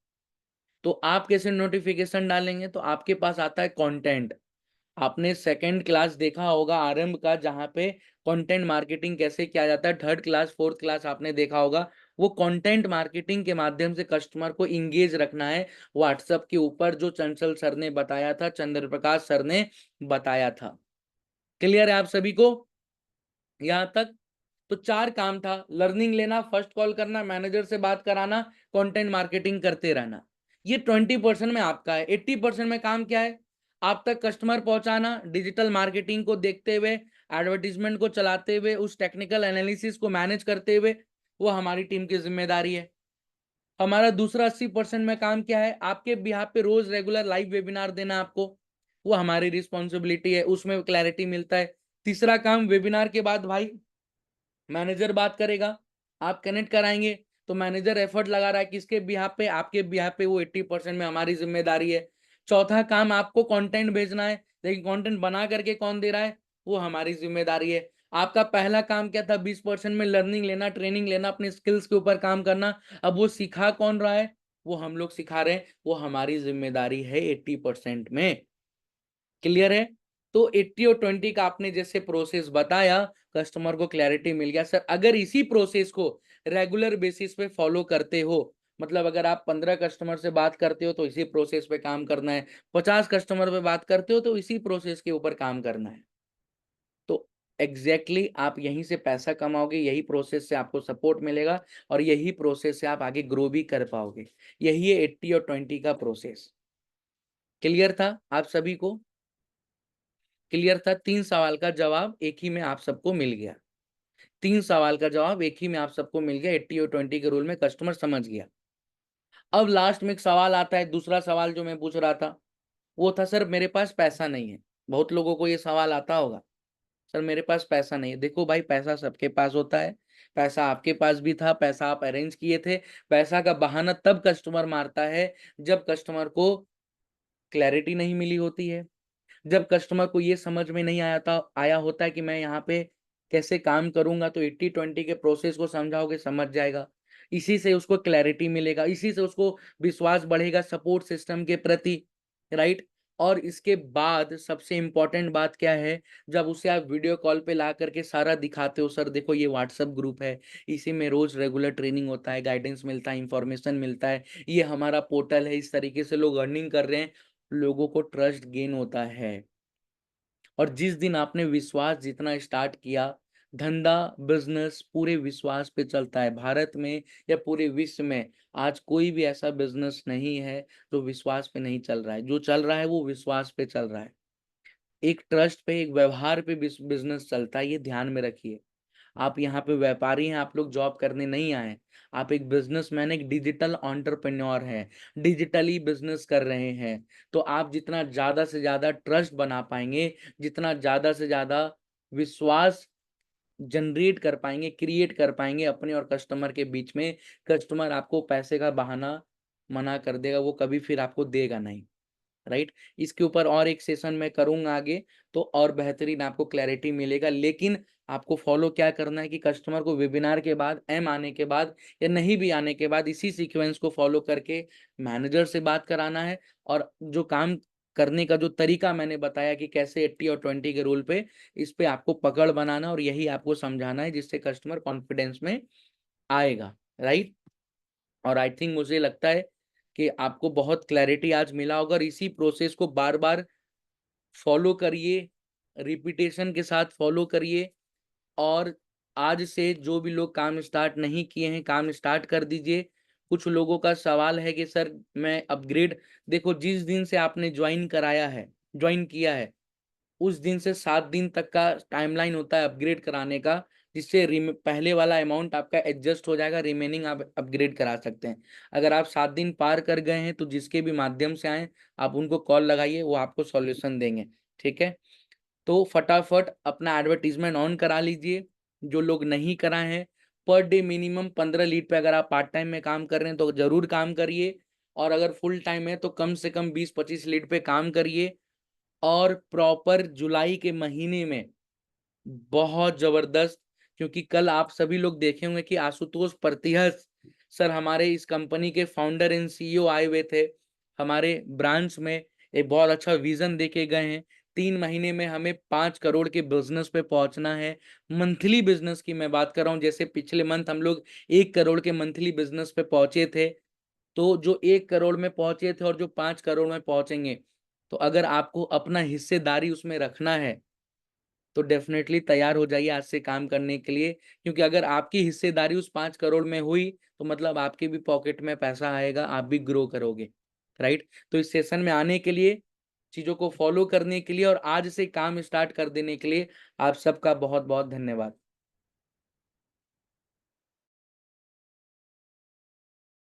तो आप कैसे नोटिफिकेशन डालेंगे, तो आपके पास आता है कंटेंट। आपने सेकंड क्लास देखा होगा आरंभ का, जहां पे कंटेंट मार्केटिंग कैसे किया जाता है, थर्ड क्लास फोर्थ क्लास आपने देखा होगा। वो कंटेंट मार्केटिंग के माध्यम से कस्टमर को इंगेज रखना है व्हाट्सएप के ऊपर, जो चंचल सर ने बताया था, चंद्र प्रकाश सर ने बताया था। क्लियर है आप सभी को यहां तक? तो 4 काम था, लर्निंग लेना, फर्स्ट कॉल करना, मैनेजर से बात कराना, कंटेंट मार्केटिंग करते रहना। ये 20% में आपका है। 80% में काम क्या है, आप तक कस्टमर पहुंचाना, डिजिटल मार्केटिंग को देखते हुए, एडवर्टीजमेंट को चलाते हुए, उस टेक्निकल एनालिसिस को मैनेज करते हुए, वो हमारी टीम की जिम्मेदारी है। हमारा दूसरा 80% में काम क्या है, आपके बिहाफ पे रोज रेगुलर लाइव वेबिनार देना आपको, वो हमारी रिस्पॉन्सिबिलिटी है, उसमें क्लैरिटी मिलता है। तीसरा काम, वेबिनार के बाद भाई मैनेजर बात करेगा, आप कनेक्ट कराएंगे, तो मैनेजर एफर्ट लगा रहा है किसके बिहाफ पे, आपके बिहाफ पे, वो 80% में हमारी जिम्मेदारी है। चौथा काम, आपको कंटेंट भेजना है, लेकिन कंटेंट बना करके कौन दे रहा है, वो हमारी जिम्मेदारी है। आपका पहला काम क्या था, 20% में लर्निंग लेना, ट्रेनिंग लेना, अपने स्किल्स के ऊपर काम करना। अब वो सिखा कौन रहा है, वो हम लोग सिखा रहे हैं, वो हमारी जिम्मेदारी है 80% में। क्लियर है? तो 80 और 20 का आपने जैसे प्रोसेस बताया, कस्टमर को क्लैरिटी मिल गया। सर अगर इसी प्रोसेस को रेगुलर बेसिस पे फॉलो करते हो, मतलब अगर आप 15 कस्टमर से बात करते हो तो इसी प्रोसेस पे काम करना है, 50 कस्टमर पे बात करते हो तो इसी प्रोसेस के ऊपर काम करना है। तो एग्जैक्टली आप यहीं से पैसा कमाओगे, यही प्रोसेस से आपको सपोर्ट मिलेगा और यही प्रोसेस से आप आगे ग्रो भी कर पाओगे। यही है 80 और 20 का प्रोसेस। क्लियर था आप सभी को? क्लियर था? 3 सवाल का जवाब एक ही में आप सबको मिल गया। 3 सवाल का जवाब एक ही में आप सबको मिल गया। 80 और 20 के रूल में कस्टमर समझ गया। अब लास्ट में एक सवाल आता है, दूसरा सवाल जो मैं पूछ रहा था वो था सर मेरे पास पैसा नहीं है। बहुत लोगों को ये सवाल आता होगा, सर मेरे पास पैसा नहीं है। देखो भाई, पैसा सबके पास होता है। पैसा आपके पास भी था, पैसा आप अरेंज किए थे। पैसा का बहाना तब कस्टमर मारता है जब कस्टमर को क्लैरिटी नहीं मिली होती है, जब कस्टमर को ये समझ में नहीं आया होता है कि मैं यहाँ पे कैसे काम करूंगा। तो 80-20 के प्रोसेस को समझाओगे, समझ जाएगा। इसी से उसको क्लैरिटी मिलेगा, इसी से उसको विश्वास बढ़ेगा सपोर्ट सिस्टम के प्रति, राइट। और इसके बाद सबसे इम्पोर्टेंट बात क्या है, जब उसे आप वीडियो कॉल पे ला करके सारा दिखाते हो, सर देखो ये व्हाट्सएप ग्रुप है, इसी में रोज रेगुलर ट्रेनिंग होता है, गाइडेंस मिलता है, इंफॉर्मेशन मिलता है, ये हमारा पोर्टल है, इस तरीके से लोग अर्निंग कर रहे हैं। लोगों को ट्रस्ट गेन होता है। और जिस दिन आपने विश्वास जितना स्टार्ट किया, धंधा बिजनेस पूरे विश्वास पे चलता है। भारत में या पूरे विश्व में आज कोई भी ऐसा बिजनेस नहीं है जो विश्वास पे नहीं चल रहा है। जो चल रहा है वो विश्वास पे चल रहा है। एक ट्रस्ट पे, एक व्यवहार पे बिजनेस चलता है, ये ध्यान में रखिए। आप यहाँ पे व्यापारी हैं, आप लोग जॉब करने नहीं आए। आप एक बिजनेसमैन, एक डिजिटल एंटरप्रेन्योर हैं, डिजिटली बिजनेस कर रहे हैं। तो आप जितना ज्यादा से ज्यादा ट्रस्ट बना पाएंगे, जितना ज्यादा से ज्यादा विश्वास जनरेट कर पाएंगे, क्रिएट कर पाएंगे अपने और कस्टमर के बीच में, कस्टमर आपको पैसे का बहाना मना कर देगा, वो कभी फिर आपको देगा नहीं, राइट। इसके ऊपर और एक सेशन मैं करूंगा आगे, तो और बेहतरीन आपको क्लैरिटी मिलेगा। लेकिन आपको फॉलो क्या करना है कि कस्टमर को वेबिनार के बाद, एम आने के बाद या नहीं भी आने के बाद, इसी सीक्वेंस को फॉलो करके मैनेजर से बात कराना है। और जो काम करने का जो तरीका मैंने बताया कि कैसे 80 और 20 के रूल पे, इस पे आपको पकड़ बनाना और यही आपको समझाना है, जिससे कस्टमर कॉन्फिडेंस में आएगा, राइट। और आई थिंक मुझे लगता है कि आपको बहुत क्लैरिटी आज मिला होगा। और इसी प्रोसेस को बार बार फॉलो करिए, रिपीटेशन के साथ फॉलो करिए। और आज से जो भी लोग काम स्टार्ट नहीं किए हैं, काम स्टार्ट कर दीजिए। कुछ लोगों का सवाल है कि सर मैं अपग्रेड, देखो जिस दिन से आपने ज्वाइन किया है, उस दिन से 7 दिन तक का टाइमलाइन होता है अपग्रेड कराने का, जिससे पहले वाला अमाउंट आपका एडजस्ट हो जाएगा, रिमेनिंग आप अपग्रेड करा सकते हैं। अगर आप 7 दिन पार कर गए हैं तो जिसके भी माध्यम से आए, आप उनको कॉल लगाइए, वो आपको सॉल्यूशन देंगे, ठीक है। तो फटाफट अपना एडवर्टीजमेंट ऑन करा लीजिए, जो लोग नहीं कराए हैं। पर डे मिनिमम 15 लीड पे, अगर आप पार्ट टाइम में काम कर रहे हैं तो जरूर काम करिए, और अगर फुल टाइम है तो कम से कम 20-25 लीड पे काम करिए। और प्रॉपर जुलाई के महीने में बहुत जबरदस्त, क्योंकि कल आप सभी लोग देखे होंगे कि आशुतोष प्रतिहस सर हमारे इस कंपनी के फाउंडर एंड सीईओ आए हुए थे हमारे ब्रांच में। एक बहुत अच्छा विजन देके गए हैं। 3 महीने में हमें 5 करोड़ के बिजनेस पे पहुंचना है। मंथली बिजनेस की मैं बात कर रहा हूँ, जैसे पिछले मंथ हम लोग 1 करोड़ के मंथली बिजनेस पे पहुंचे थे। तो जो 1 करोड़ में पहुंचे थे और जो 5 करोड़ में पहुंचेंगे, तो अगर आपको अपना हिस्सेदारी उसमें रखना है तो डेफिनेटली तैयार हो जाइए आज से काम करने के लिए। क्योंकि अगर आपकी हिस्सेदारी उस 5 करोड़ में हुई तो मतलब आपके भी पॉकेट में पैसा आएगा, आप भी ग्रो करोगे, राइट। तो इस सेशन में आने के लिए, चीजों को फॉलो करने के लिए और आज से काम स्टार्ट कर देने के लिए आप सबका बहुत बहुत धन्यवाद।